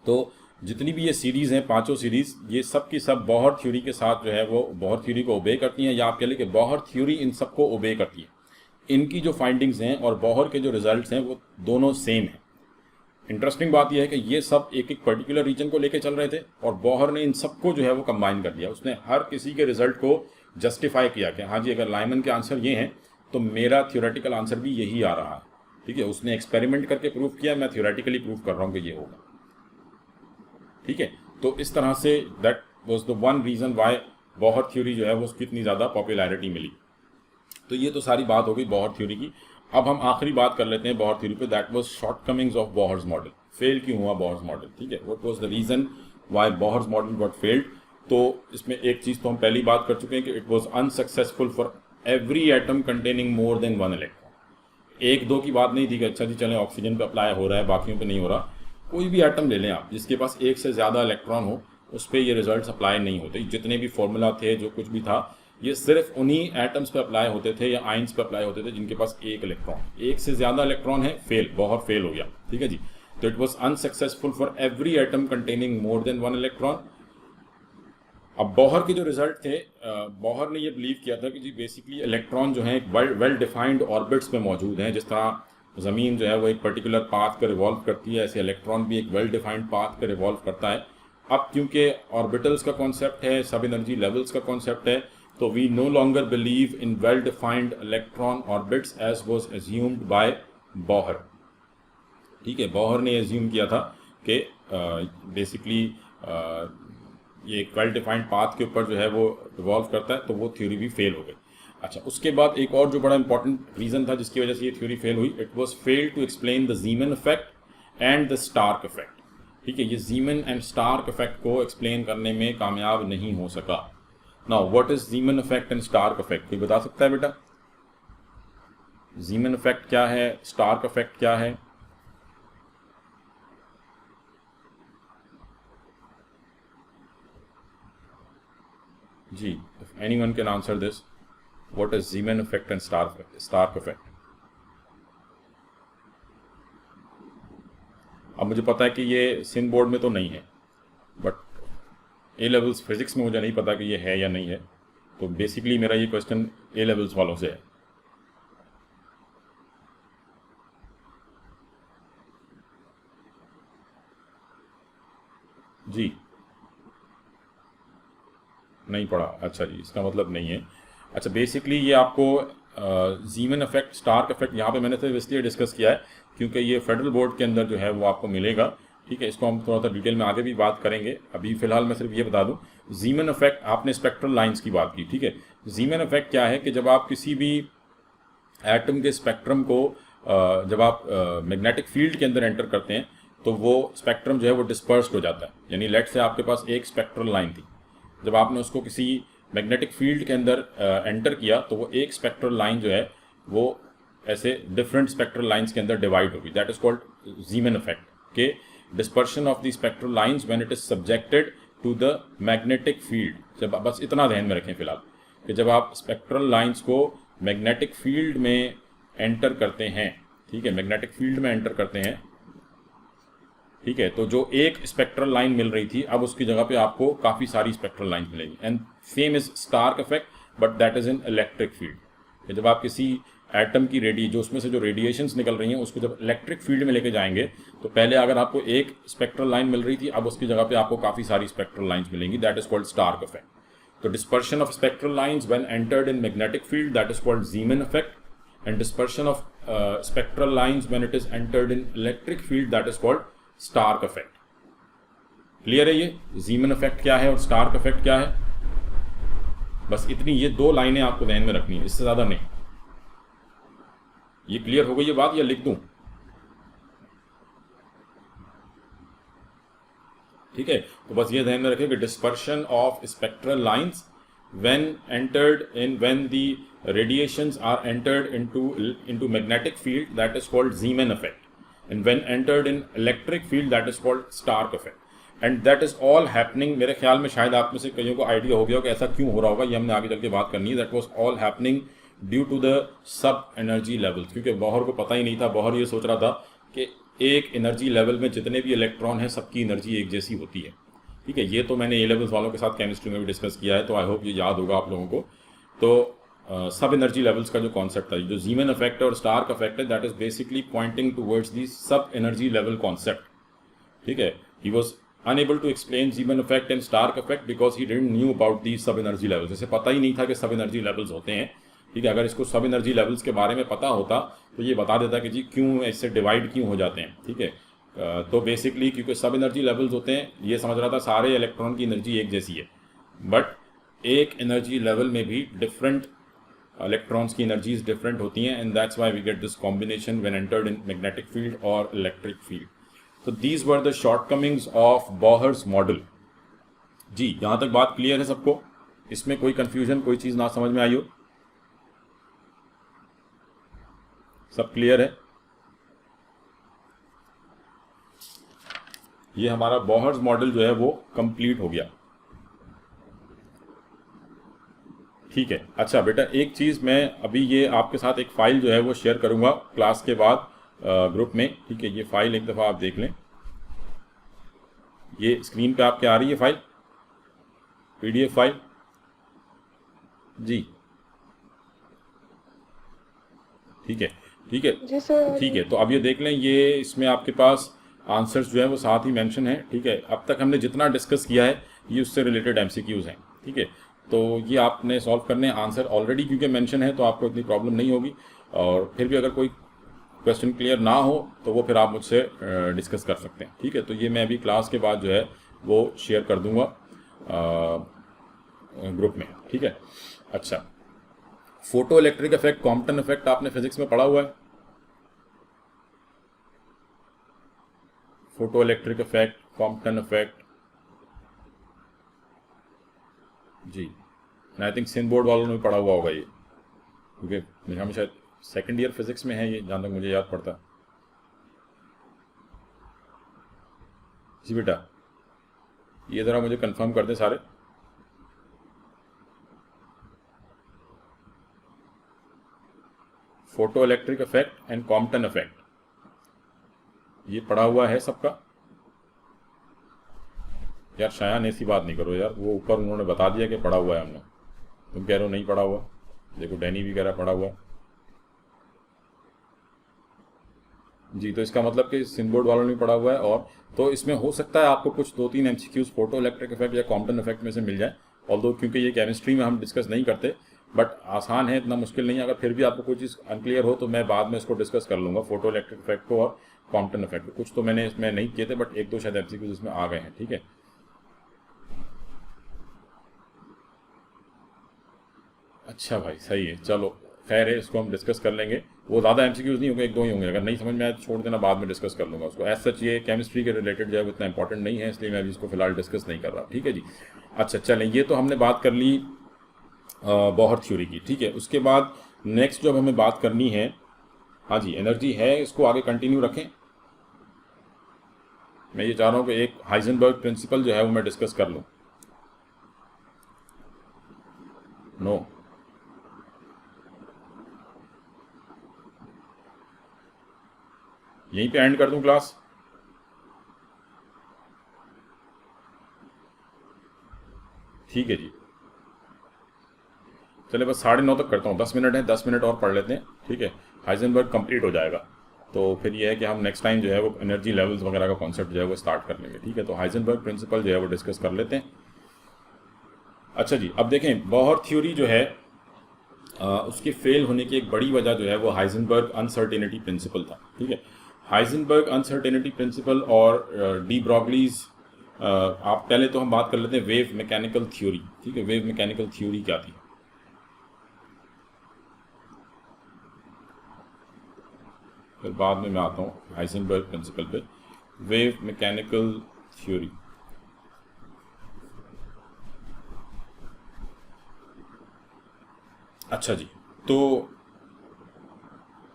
तो जितनी भी ये सीरीज़ हैं, पांचों सीरीज़, ये सब की सब बॉहर थ्योरी के साथ जो है वो बॉहर थ्योरी को ओबे करती हैं, या आप कह लें कि बॉहर थ्योरी इन सबको ओबे करती है। इनकी जो फाइंडिंग्स हैं और बॉहर के जो रिजल्ट्स हैं वो दोनों सेम हैं। इंटरेस्टिंग बात यह है कि ये सब एक एक पर्टिकुलर रीजन को लेके चल रहे थे और बॉहर ने इन सबको जो है वो कंबाइन कर दिया। उसने हर किसी के रिजल्ट को जस्टिफाई किया कि हाँ जी, अगर लाइमन के आंसर ये हैं तो मेरा थ्योरेटिकल आंसर भी यही आ रहा है। ठीक है, उसने एक्सपेरिमेंट करके प्रूव किया, मैं थ्योरेटिकली प्रूव कर रहा हूँ कि ये होगा। ठीक है, तो इस तरह से that was the one reason why Bohr theory जो है वो उसकी इतनी ज़्यादा पॉपुलैरिटी मिली। तो ये तो सारी बात हो गई बॉहर थ्योरी की। अब हम आखिरी बात कर लेते हैं बॉहर थ्योरी पे, that was shortcomings of Bohr's model. Fail क्यों हुआ बॉहर्स मॉडल? ठीक है, what was the reason why Bohr's model got failed? तो इसमें एक चीज़ तो हम पहली बात कर चुके हैं कि it was unsuccessful for every atom containing more than one electron. एक दो की बात नहीं थी कि अच्छा जी चलें ऑक्सीजन पे अप्लाई हो रहा है, बाकियों पे नहीं हो रहा। कोई भी एटम ले लें आप जिसके पास एक से ज़्यादा इलेक्ट्रॉन हो, उस पर ये रिजल्ट अप्लाई नहीं होते। जितने भी फॉर्मूला थे, जो कुछ भी था, ये सिर्फ उन्हीं एटम्स पे अप्लाई होते थे या आइंस पे अप्लाई होते थे जिनके पास एक इलेक्ट्रॉन, एक से ज़्यादा इलेक्ट्रॉन है, फेल, बॉहर फेल हो गया। ठीक है जी, तो it was unsuccessful for every atom containing more than one electron. अब बॉहर के जो रिजल्ट थे, बॉहर ने ये बिलीव किया था कि जी बेसिकली इलेक्ट्रॉन जो है एक वेल डिफाइंड ऑर्बिट्स में मौजूद हैं। जिस तरह ज़मीन जो है वो एक पर्टिकुलर पाथ पर रिवॉल्व करती है, ऐसे इलेक्ट्रॉन भी एक वेल डिफाइंड पाथ पर रिवॉल्व करता है। अब क्योंकि ऑर्बिटल्स का कॉन्सेप्ट है, सब एनर्जी लेवल्स का कॉन्सेप्ट है, तो we no longer believe in well defined electron orbits as was assumed by Bohr. ठीक है, बॉहर ने एज्यूम किया था कि बेसिकली ये एक वेल डिफाइंड पाथ के ऊपर जो है वो रिवॉल्व करता है, तो वो थ्योरी भी फेल हो गई। अच्छा, उसके बाद एक और जो बड़ा इंपॉर्टेंट रीज़न था जिसकी वजह से ये थ्योरी फेल हुई, it was fail to explain the Zeeman effect and the Stark effect. ठीक है, ये ज़ीमन एंड स्टार्क इफेक्ट को एक्सप्लेन करने में कामयाब नहीं हो सका। Now what is Zeeman effect and Stark effect? कोई बता सकता है बेटा? ज़ीमन इफेक्ट क्या है, स्टार्क इफेक्ट क्या है? जी, if anyone can answer this, what is Zeeman effect and Stark effect? अब मुझे पता है कि ये सिन बोर्ड में तो नहीं है, बट ए लेवल्स फिजिक्स में मुझे नहीं पता कि ये है या नहीं है। तो बेसिकली मेरा ये क्वेश्चन ए लेवल्स वालों से है। जी, नहीं पढ़ा? अच्छा जी, इसका मतलब नहीं है। अच्छा, बेसिकली ये आपको ज़ीमन इफेक्ट, स्टार्क इफेक्ट यहाँ पे मैंने तो इसलिए डिस्कस किया है क्योंकि ये फेडरल बोर्ड के अंदर जो है वो आपको मिलेगा। ठीक है, इसको हम थोड़ा सा डिटेल में आगे भी बात करेंगे। अभी फिलहाल मैं सिर्फ ये बता दूं, ज़ीमन इफेक्ट, आपने स्पेक्ट्रल लाइंस की बात की। ठीक है, ज़ीमन इफेक्ट क्या है कि जब आप किसी भी एटम के स्पेक्ट्रम को जब आप मैग्नेटिक फील्ड के अंदर एंटर करते हैं तो वो स्पेक्ट्रम जो है वो डिस्पर्स्ड हो जाता है। यानी लेट से आपके पास एक स्पेक्ट्रल लाइन थी, जब आपने उसको किसी मैग्नेटिक फील्ड के अंदर एंटर किया तो वो एक स्पेक्ट्रल लाइन जो है वो ऐसे डिफरेंट स्पेक्ट्रल लाइंस के अंदर डिवाइड होगी। That is called Zeeman effect के dispersion of the spectral lines when it is subjected to the magnetic field. जब बस इतना ध्यान में रखें फिलहाल कि जब आप स्पेक्ट्रल लाइंस को मैग्नेटिक फील्ड में एंटर करते हैं, ठीक है, मैग्नेटिक फील्ड में एंटर करते हैं, ठीक है, तो जो एक स्पेक्ट्रल लाइन मिल रही थी अब उसकी जगह पे आपको काफ़ी सारी स्पेक्ट्रल लाइन मिलेगी। And same is Stark effect, but that is in electric field. जब आप किसी एटम की जो उसमें से जो रेडिएशंस निकल रही हैं उसको जब इलेक्ट्रिक फील्ड में लेके जाएंगे तो पहले अगर आपको एक स्पेक्ट्रल लाइन मिल रही थी अब उसकी जगह पे आपको काफ़ी सारी स्पेक्ट्रल लाइन्स मिलेंगी। That is called Stark effect. तो dispersion of spectral lines when entered in magnetic field, that is called Zeeman effect, and dispersion of spectral lines when it is entered in electric field, that is called Stark effect. Clear है? ये ज़ीमन effect क्या है और Stark effect क्या है, बस इतनी ये दो लाइनें आपको ध्यान में रखनी है, इससे ज़्यादा नहीं। ये क्लियर हो गई ये बात या लिख दूं? ठीक है, तो बस ये ध्यान में रखें कि dispersion of spectral lines when entered in when the radiations are entered into magnetic field, that is called Zeeman effect, and when entered in electric field, that is called Stark effect, and that is all happening, मेरे ख्याल में शायद आप में से कईयों को idea हो गया हो कि ऐसा क्यों हो रहा होगा, ये हमने आगे चल के बात करनी है। That was all happening due to the sub energy levels, क्योंकि बॉहर को पता ही नहीं था, बॉहर ये सोच रहा था कि एक एनर्जी लेवल में जितने भी इलेक्ट्रॉन हैं सबकी एनर्जी एक जैसी होती है। ठीक है, ये तो मैंने ए लेवल्स वालों के साथ केमिस्ट्री में भी डिस्कस किया है, तो आई होप ये याद होगा आप लोगों को। तो सब एनर्जी लेवल्स का जो कॉन्सेप्ट था, जो जीमन इफेक्ट और स्टार्क इफेक्ट है, that is basically pointing towards the sub energy level concept, ठीक है। He was unable to explain Zeeman effect and Stark effect because he didn't knew about the sub energy levels. जैसे पता ही नहीं था कि सब energy levels होते हैं, ठीक है। अगर इसको सब एनर्जी लेवल्स के बारे में पता होता तो ये बता देता कि जी क्यों ऐसे डिवाइड क्यों हो जाते हैं, ठीक है। तो बेसिकली क्योंकि सब एनर्जी लेवल्स होते हैं, ये समझ रहा था सारे इलेक्ट्रॉन की एनर्जी एक जैसी है, बट एक एनर्जी लेवल में भी डिफरेंट इलेक्ट्रॉन्स की एनर्जीज डिफरेंट होती हैं, and that's why we get this combination when entered in magnetic field और इलेक्ट्रिक फील्ड। तो these were the shortcomings of Bohr's model. जी, यहां तक बात क्लियर है सबको? इसमें कोई कंफ्यूजन, कोई चीज ना समझ में आई हो? सब क्लियर है? ये हमारा बोहर्स मॉडल जो है वो कंप्लीट हो गया, ठीक है। अच्छा बेटा, एक चीज़ मैं अभी ये आपके साथ एक फ़ाइल जो है वो शेयर करूंगा क्लास के बाद ग्रुप में, ठीक है। ये फाइल एक दफ़ा आप देख लें, ये स्क्रीन पे आपके आ रही है फाइल, PDF फाइल जी, ठीक है, ठीक है जी सर। ठीक है। तो अब ये देख लें, ये इसमें आपके पास आंसर्स जो है वो साथ ही मेंशन है, ठीक है। अब तक हमने जितना डिस्कस किया है ये उससे रिलेटेड MCQs हैं, ठीक है। तो ये आपने सॉल्व करने, आंसर ऑलरेडी क्योंकि मेंशन है तो आपको इतनी प्रॉब्लम नहीं होगी, और फिर भी अगर कोई क्वेश्चन क्लियर ना हो तो वो फिर आप मुझसे डिस्कस कर सकते हैं, ठीक है। तो ये मैं अभी क्लास के बाद जो है वो शेयर कर दूंगा ग्रुप में, ठीक है। अच्छा, photo electric effect, Compton effect आपने फिजिक्स में पढ़ा हुआ है? Photo electric effect, Compton effect जी, आई थिंक सिंध बोर्ड वालों ने भी पढ़ा हुआ होगा ये, क्योंकि मेरे ख्याल में शायद सेकेंड ईयर फिजिक्स में है ये, जहाँ तक मुझे याद पड़ता। जी बेटा, ये ज़रा मुझे कंफर्म कर दें सारे। Photo electric effect and Compton effect, ये पढ़ा हुआ है सबका? यार शायान, ऐसी बात नहीं करो यार, वो ऊपर उन्होंने बता दिया कि पढ़ा हुआ है हमने, तुम कह रहे हो नहीं पढ़ा हुआ। देखो डैनी भी कह रहा पढ़ा हुआ जी, तो इसका मतलब कि सिंध बोर्ड वालों ने भी पढ़ा हुआ है। और तो इसमें हो सकता है आपको कुछ 2-3 MCQs फोटो इलेक्ट्रिक इफेक्ट या कॉम्पटन इफेक्ट में से मिल जाए, ऑल्दो क्योंकि ये केमिस्ट्री में हम डिस्कस नहीं करते, बट आसान है, इतना मुश्किल नहीं है। अगर फिर भी आपको कोई चीज़ अनक्लियर हो तो मैं बाद में इसको डिस्कस कर लूँगा, फोटो इलेक्ट्रिक इफेक्ट को और कॉम्पटन इफेक्ट को। कुछ तो मैंने इसमें नहीं किए थे, बट 1-2 शायद MCQs इसमें आ गए हैं, ठीक है। अच्छा भाई, सही है, चलो खैर है, इसको हम डिस्कस कर लेंगे। वो ज़्यादा MCQs नहीं होंगे, 1-2 ही होंगे। अगर नहीं समझ में आए तो छोड़ देना, बाद में डिस्कस कर लूँगा उसको। एज सच ये केमिस्ट्री के रिलेटेड जो है वो इतना इंपॉर्टेंट नहीं है, इसलिए मैं अभी इसको फिलहाल डिस्कस नहीं कर रहा, ठीक है जी। अच्छा चलें, ये तो हमने बात कर ली बोहर थ्योरी की, ठीक है। उसके बाद नेक्स्ट जो हमें बात करनी है, हाँ जी, एनर्जी है, इसको आगे कंटिन्यू रखें। मैं ये चाह रहा हूँ कि एक हाइजेनबर्ग प्रिंसिपल जो है वो मैं डिस्कस कर लूँ। नो, यहीं पे एंड कर दूं क्लास? ठीक है जी, चले बस 9:30 तक करता हूँ, 10 मिनट है, 10 मिनट और पढ़ लेते हैं, ठीक है। हाइजेनबर्ग कंप्लीट हो जाएगा तो फिर ये है कि हम नेक्स्ट टाइम जो है वो एनर्जी लेवल्स वगैरह का कॉन्सेप्ट जो है वो स्टार्ट कर लेंगे, ठीक है। तो हाइजेनबर्ग प्रिंसिपल जो है वो डिस्कस कर लेते हैं। अच्छा जी, अब देखें, बोहर थ्योरी जो है उसके फेल होने की एक बड़ी वजह जो है वो हाइजेनबर्ग अनसर्टेनिटी प्रिंसिपल था, ठीक है। हाइजेनबर्ग अनसर्टेनिटी प्रिंसिपल और डी ब्रॉगलीज, आप पहले तो हम बात कर लेते हैं वेव मैकेनिकल थ्योरी, ठीक है। वेव मैकेनिकल थ्योरी क्या थी, फिर बाद में मैं आता हूँ हाइजेनबर्ग प्रिंसिपल पे। वेव मैकेनिकल थ्योरी, अच्छा जी, तो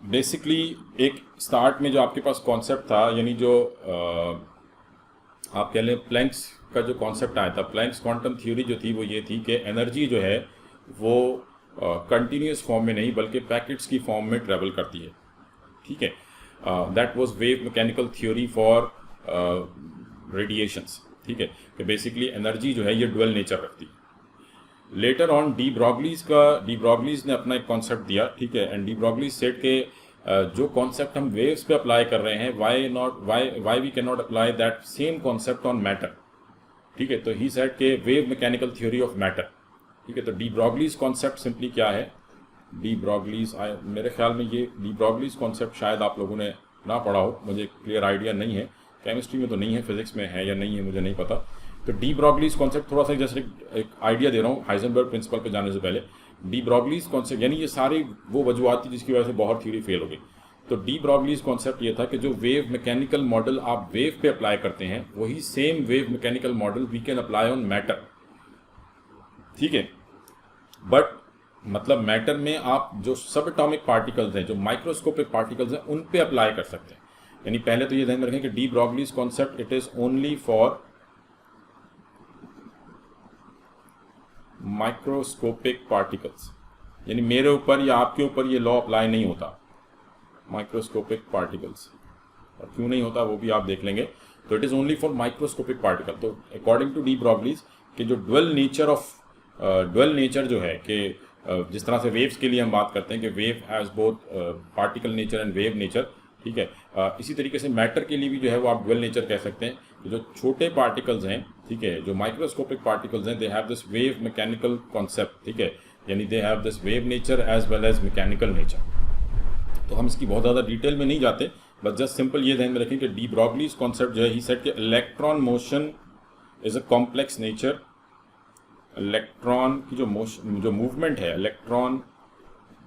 बेसिकली एक स्टार्ट में जो आपके पास कॉन्सेप्ट था, यानी जो आप कह लें प्लैंक्स का जो कॉन्सेप्ट आया था, प्लैंक्स क्वांटम थ्योरी जो थी वो ये थी कि एनर्जी जो है वो कंटिन्यूस फॉर्म में नहीं बल्कि पैकेट्स की फॉर्म में ट्रेवल करती है, ठीक है। That was wave mechanical theory for radiations, ठीक है। कि बेसिकली एनर्जी जो है ये डुअल नेचर रखती है। लेटर ऑन डी ब्रॉगलीज ने अपना एक कॉन्सेप्ट दिया, ठीक है, एंड डी ब्रॉगलीज सेट के जो कॉन्सेप्ट हम वेव्स पे अप्लाई कर रहे हैं, why we can not apply that same concept on matter, ठीक है। तो ही सेट के wave mechanical theory of matter, ठीक है। तो डी ब्रॉगलीज कॉन्सेप्ट सिंपली क्या है, डी ब्रॉगलीज, मेरे ख्याल में ये डी ब्रॉगलीज कॉन्सेप्ट शायद आप लोगों ने ना पढ़ा हो, मुझे क्लियर आइडिया नहीं है, केमिस्ट्री में तो नहीं है, फिजिक्स में है या नहीं है मुझे नहीं पता। तो डी ब्रॉगलीज कॉन्सेप्ट थोड़ा सा जैसे एक आइडिया दे रहा हूँ हाइजेनबर्ग प्रिंसिपल पे जाने से पहले। डी ब्रॉगलीज कॉन्सेप्ट यानी ये सारी वो वजूहत थी जिसकी वजह से बहुत थ्योरी फेल हो गई। तो डी ब्रॉगलीज कॉन्सेप्ट ये था कि जो वेव मैकेनिकल मॉडल आप वेव पे अप्लाई करते हैं, वही same wave mechanical model we can apply on matter, ठीक है। बट मतलब मैटर में आप जो सब एटॉमिक पार्टिकल्स हैं, जो माइक्रोस्कोपिक पार्टिकल्स हैं, उन पे अप्लाई कर सकते हैं। यानी पहले तो ये ध्यान में रखें कि de Broglie's concept it is only for microscopic particles, यानी मेरे ऊपर या आपके ऊपर ये लॉ अप्लाई नहीं होता माइक्रोस्कोपिक पार्टिकल्स, और क्यों नहीं होता वो भी आप देख लेंगे। तो it is only for microscopic particle. तो अकॉर्डिंग टू डी ब्रॉगलीज कि जो ड्वेल नेचर जो है कि जिस तरह से वेव्स के लिए हम बात करते हैं कि wave has both particle nature and wave nature, ठीक है, इसी तरीके से मैटर के लिए भी जो है वो आप ड्वेल नेचर कह सकते हैं। तो जो छोटे पार्टिकल्स हैं, ठीक है, जो माइक्रोस्कोपिक पार्टिकल्स हैं, they have this wave mechanical concept, ठीक है, यानी they have this wave nature as well as mechanical nature. तो हम इसकी बहुत ज़्यादा डिटेल में नहीं जाते, बस जस्ट सिंपल ये ध्यान में रखें कि डी ब्रॉगलीज कॉन्सेप्ट जो है, ही सेड कि electron motion is a complex nature. Electron की जो मूवमेंट है, electron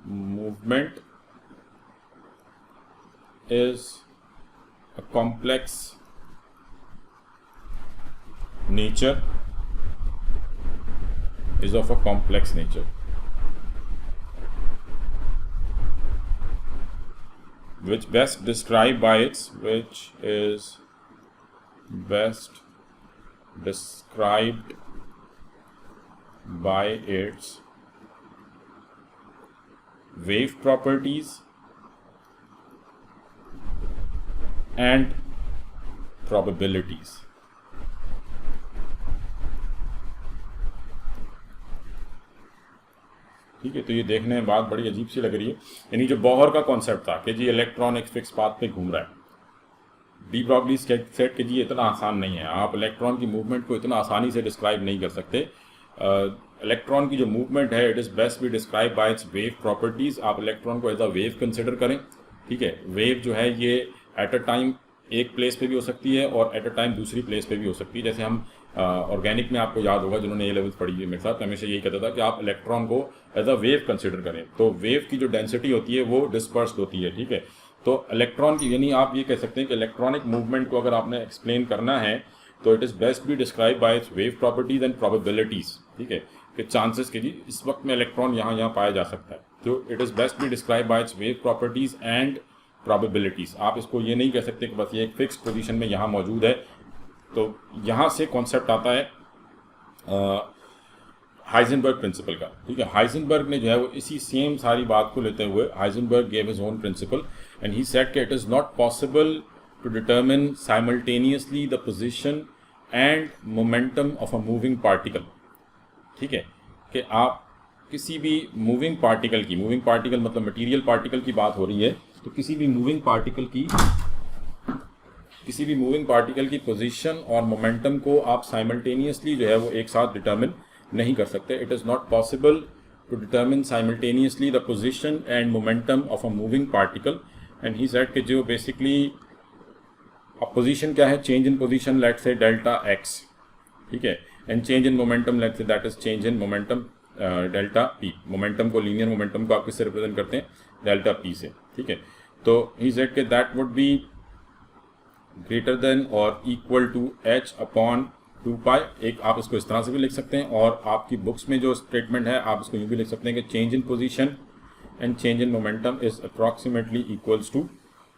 movement is a complex nature, is of a complex nature, which is best described by its wave properties and probabilities. ठीक है, तो ये देखने में बात बड़ी अजीब सी लग रही है। यानी जो बॉहर का कॉन्सेप्ट था कि जी इलेक्ट्रॉन एक फिक्स पाथ पे घूम रहा है, डी ब्रॉगली सेट कि जी इतना आसान नहीं है, आप इलेक्ट्रॉन की मूवमेंट को इतना आसानी से डिस्क्राइब नहीं कर सकते। इलेक्ट्रॉन की जो मूवमेंट है, it is best be describe by it's wave properties. आप इलेक्ट्रॉन को एज अ वेव कंसिडर करें, ठीक है। वेव जो है ये एट अ टाइम एक प्लेस पे भी हो सकती है और एट अ टाइम दूसरी प्लेस पे भी हो सकती है। जैसे हम ऑर्गेनिक में आपको याद होगा, जिन्होंने ये लेवल्स पढ़ी है मेरे साथ, हमेशा यही कहता था कि आप इलेक्ट्रॉन को एज अ वेव कंसिडर करें। तो वेव की जो डेंसिटी होती है वो डिस्पर्स्ड होती है, ठीक है। तो इलेक्ट्रॉन की, यानी आप ये कह सकते हैं कि इलेक्ट्रॉनिक मूवमेंट को अगर आपने एक्सप्लेन करना है तो it is best be describe by it's wave properties and probabilities, ठीक है, कि चांसेस के जी इस वक्त में इलेक्ट्रॉन यहाँ पाया जा सकता है। तो it is best be describe by it's wave properties and probabilities. आप इसको ये नहीं कह सकते कि बस ये एक फिक्स पोजीशन में यहाँ मौजूद है। तो यहाँ से कॉन्सेप्ट आता है हाइजेनबर्ग प्रिंसिपल का, ठीक है। हाइजेनबर्ग ने जो है वो इसी सेम सारी बात को लेते हुए, Heisenberg gave his own principle and he said कि it is not possible to determine simultaneously the position and momentum of a moving particle, ठीक है, कि आप किसी भी मूविंग पार्टिकल मतलब मटीरियल पार्टिकल की बात हो रही है, तो किसी भी मूविंग पार्टिकल की पोजीशन और मोमेंटम को आप साइमल्टेनियसली जो है वो एक साथ डिटरमिन नहीं कर सकते। It is not possible to determine simultaneously the position and momentum of a moving particle. And he said कि जो बेसिकली अब पोजीशन क्या है, change in position let's say delta x, ठीक है, and change in momentum let's say that is change in momentum delta p. Momentum को, linear momentum को आप किससे रिप्रेजेंट करते हैं, डेल्टा पी से, ठीक है। तो ही सेड कि that would be greater than और इक्वल टू एच अपॉन 2 पाई। एक आप इसको इस तरह से भी लिख सकते हैं, और आपकी बुक्स में जो स्टेटमेंट है आप इसको यूँ भी लिख सकते हैं कि change in position and change in momentum is approximately equals to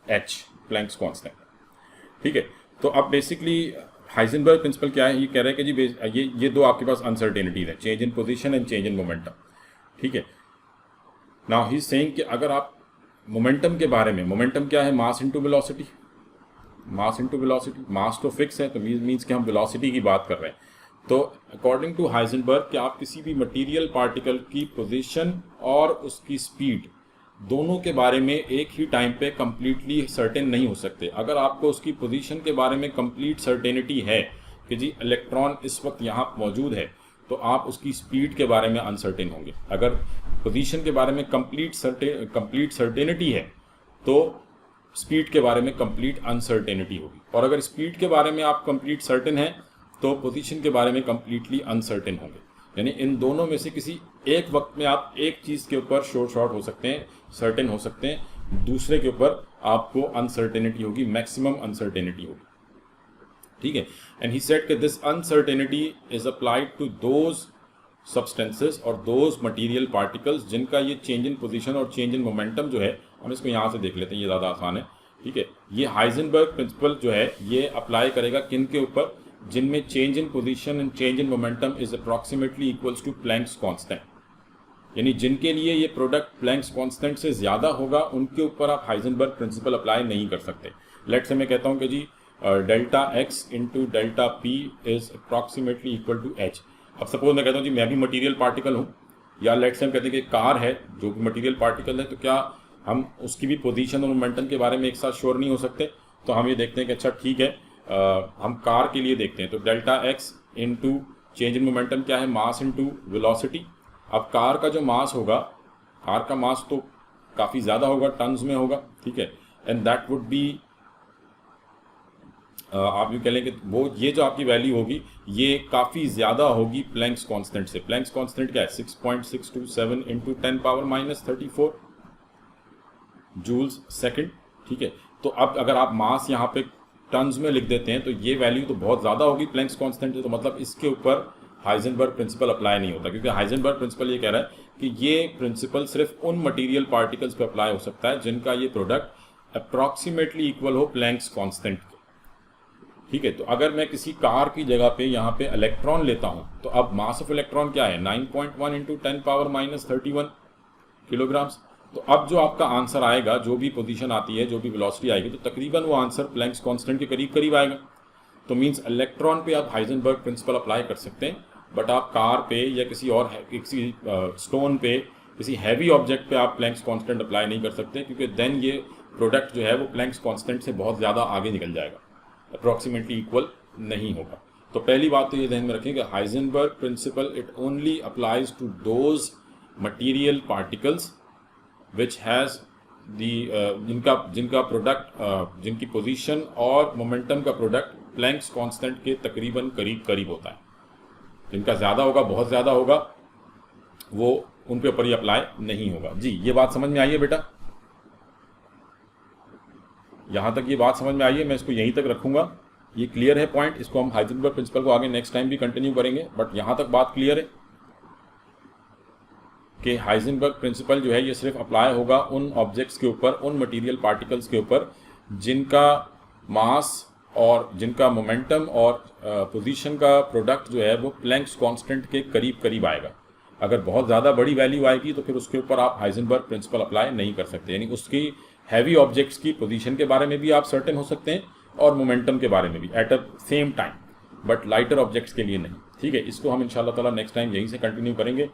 h, Planck's constant, ठीक है। तो अब बेसिकली हाइजेनबर्ग प्रिंसिपल क्या है, ये कह रहे हैं कि जी ये दो आपके पास अनसर्टेनिटीज है, change in position and change in momentum, ठीक है। नाउ ही इज सेइंग कि अगर आप मोमेंटम के बारे में, मोमेंटम क्या है, मास इनटू वेलोसिटी, मास तो फिक्स है, तो मीन्स कि हम वेलोसिटी की बात कर रहे हैं। तो अकॉर्डिंग टू हाइजेनबर्ग कि आप किसी भी मटेरियल पार्टिकल की पोजीशन और उसकी स्पीड दोनों के बारे में एक ही टाइम पे कंप्लीटली सर्टेन नहीं हो सकते। अगर आपको उसकी पोजीशन के बारे में कंप्लीट सर्टेनिटी है कि जी इलेक्ट्रॉन इस वक्त यहाँ मौजूद है, तो आप उसकी स्पीड के बारे में अनसर्टेन होंगे। अगर पोजीशन के बारे में कंप्लीट सर्टेनिटी है तो स्पीड के बारे में कंप्लीट अनसर्टेनिटी होगी, और अगर स्पीड के बारे में आप कंप्लीट सर्टेन हैं तो पोजीशन के बारे में कंप्लीटली अनसर्टेन होंगे। यानी इन दोनों में से किसी एक वक्त में आप एक चीज़ के ऊपर शॉर्ट हो सकते हैं, सर्टेन हो सकते हैं, दूसरे के ऊपर आपको अनसर्टेनिटी होगी, मैक्सिमम अनसर्टेनिटी होगी। ठीक है। एंड ही सेड कि this uncertainty is applied to those substances और दोज मटेरियल पार्टिकल्स जिनका ये चेंज इन पोजीशन और चेंज इन मोमेंटम जो है, हम इसको यहाँ से देख लेते हैं, ये ज़्यादा आसान है। ठीक है। ये हाइजेनबर्ग प्रिंसिपल जो है ये अप्लाई करेगा किन के ऊपर, जिनमें change in position and change in momentum is approximately equals to Planck's constant. यानी जिनके लिए ये प्रोडक्ट प्लैंक्स कांस्टेंट से ज़्यादा होगा उनके ऊपर आप हाइजेनबर्ग प्रिंसिपल अप्लाई नहीं कर सकते। लेट से मैं कहता हूँ कि जी delta x into delta p is approximately equal to h. अब सपोज मैं कहता हूँ जी मैं भी मटेरियल पार्टिकल हूँ, या लेट से हम कहते हैं कि कार है जो भी मटेरियल पार्टिकल है, तो क्या हम उसकी भी पोजीशन और मोमेंटम के बारे में एक साथ श्योर नहीं हो सकते? तो हम ये देखते हैं कि अच्छा ठीक है, हम कार के लिए देखते हैं तो delta x into change in momentum क्या है, मास इंटू वेलोसिटी। अब कार का जो मास होगा, कार का मास तो काफ़ी ज़्यादा होगा, टन्स में होगा। ठीक है। एंड दैट वुड बी आप ये कह लें कि वो ये जो आपकी वैल्यू होगी ये काफ़ी ज़्यादा होगी प्लैंक्स कांस्टेंट से। प्लैंक्स कांस्टेंट क्या है, 6.627 into 10 power minus 34 joules second. ठीक है। तो अब अगर आप मास यहाँ पे टन्स में लिख देते हैं तो ये वैल्यू तो बहुत ज़्यादा होगी प्लैंक्स कांस्टेंट से, तो मतलब इसके ऊपर हाइजेनबर्ग प्रिंसिपल अप्लाई नहीं होता, क्योंकि हाइजेनबर्ग प्रिंसिपल ये कह रहा है कि ये प्रिंसिपल सिर्फ उन मटेरियल पार्टिकल्स पे अप्लाई हो सकता है जिनका ये प्रोडक्ट अप्रॉक्सीमेटली इक्वल हो प्लैंक्स कांस्टेंट के। ठीक है। तो अगर मैं किसी कार की जगह पे यहाँ पे इलेक्ट्रॉन लेता हूँ तो अब मास ऑफ इलेक्ट्रॉन क्या है, 9.1 इंटू 10 पावर माइनस 31 किलोग्राम्स। तो अब जो आपका आंसर आएगा, जो भी पोजीशन आती है, जो भी वेलोसिटी आएगी, तो तकरीबन वो आंसर प्लैंक्स कांस्टेंट के करीब करीब आएगा। तो मींस इलेक्ट्रॉन पे आप हाइजेनबर्ग प्रिंसिपल अप्लाई कर सकते हैं, बट आप कार पे या किसी और किसी स्टोन पे, किसी हैवी ऑब्जेक्ट पे आप प्लैंक्स कांस्टेंट अप्लाई नहीं कर सकते, क्योंकि देन ये प्रोडक्ट जो है वो प्लैंक्स कांस्टेंट से बहुत ज़्यादा आगे निकल जाएगा, अप्रॉक्सीमेटली इक्वल नहीं होगा। तो पहली बात तो ये ध्यान में रखें कि Heisenberg principle it only applies to those material particles which has the जिनका प्रोडक्ट जिनकी पोजीशन और मोमेंटम का प्रोडक्ट प्लैंक्स कांस्टेंट के तकरीबन करीब करीब होता है। जिनका ज़्यादा होगा, बहुत ज़्यादा होगा, वो उन पे ऊपर ही अप्लाई नहीं होगा। जी ये बात समझ में आई है बेटा? यहाँ तक ये बात समझ में आई है, मैं इसको यहीं तक रखूँगा। ये क्लियर है पॉइंट, इसको हम हाइजेनबर्ग प्रिंसिपल को आगे नेक्स्ट टाइम भी कंटिन्यू करेंगे, बट यहाँ तक बात क्लियर है कि हाइजेनबर्ग प्रिंसिपल जो है ये सिर्फ अप्लाई होगा उन ऑब्जेक्ट्स के ऊपर, उन मटेरियल पार्टिकल्स के ऊपर जिनका मास और जिनका मोमेंटम और पोजीशन का प्रोडक्ट जो है वो प्लैंक्स कांस्टेंट के करीब करीब आएगा। अगर बहुत ज़्यादा बड़ी वैल्यू आएगी तो फिर उसके ऊपर आप हाइजेनबर्ग प्रिंसिपल अप्लाई नहीं कर सकते। यानी उसकी हैवी ऑब्जेक्ट्स की पोजीशन के बारे में भी आप सर्टेन हो सकते हैं और मोमेंटम के बारे में भी at a same time, but lighter objects के लिए नहीं। ठीक है। इसको हम इंशाल्लाह ताला नेक्स्ट टाइम यहीं से कंटिन्यू करेंगे।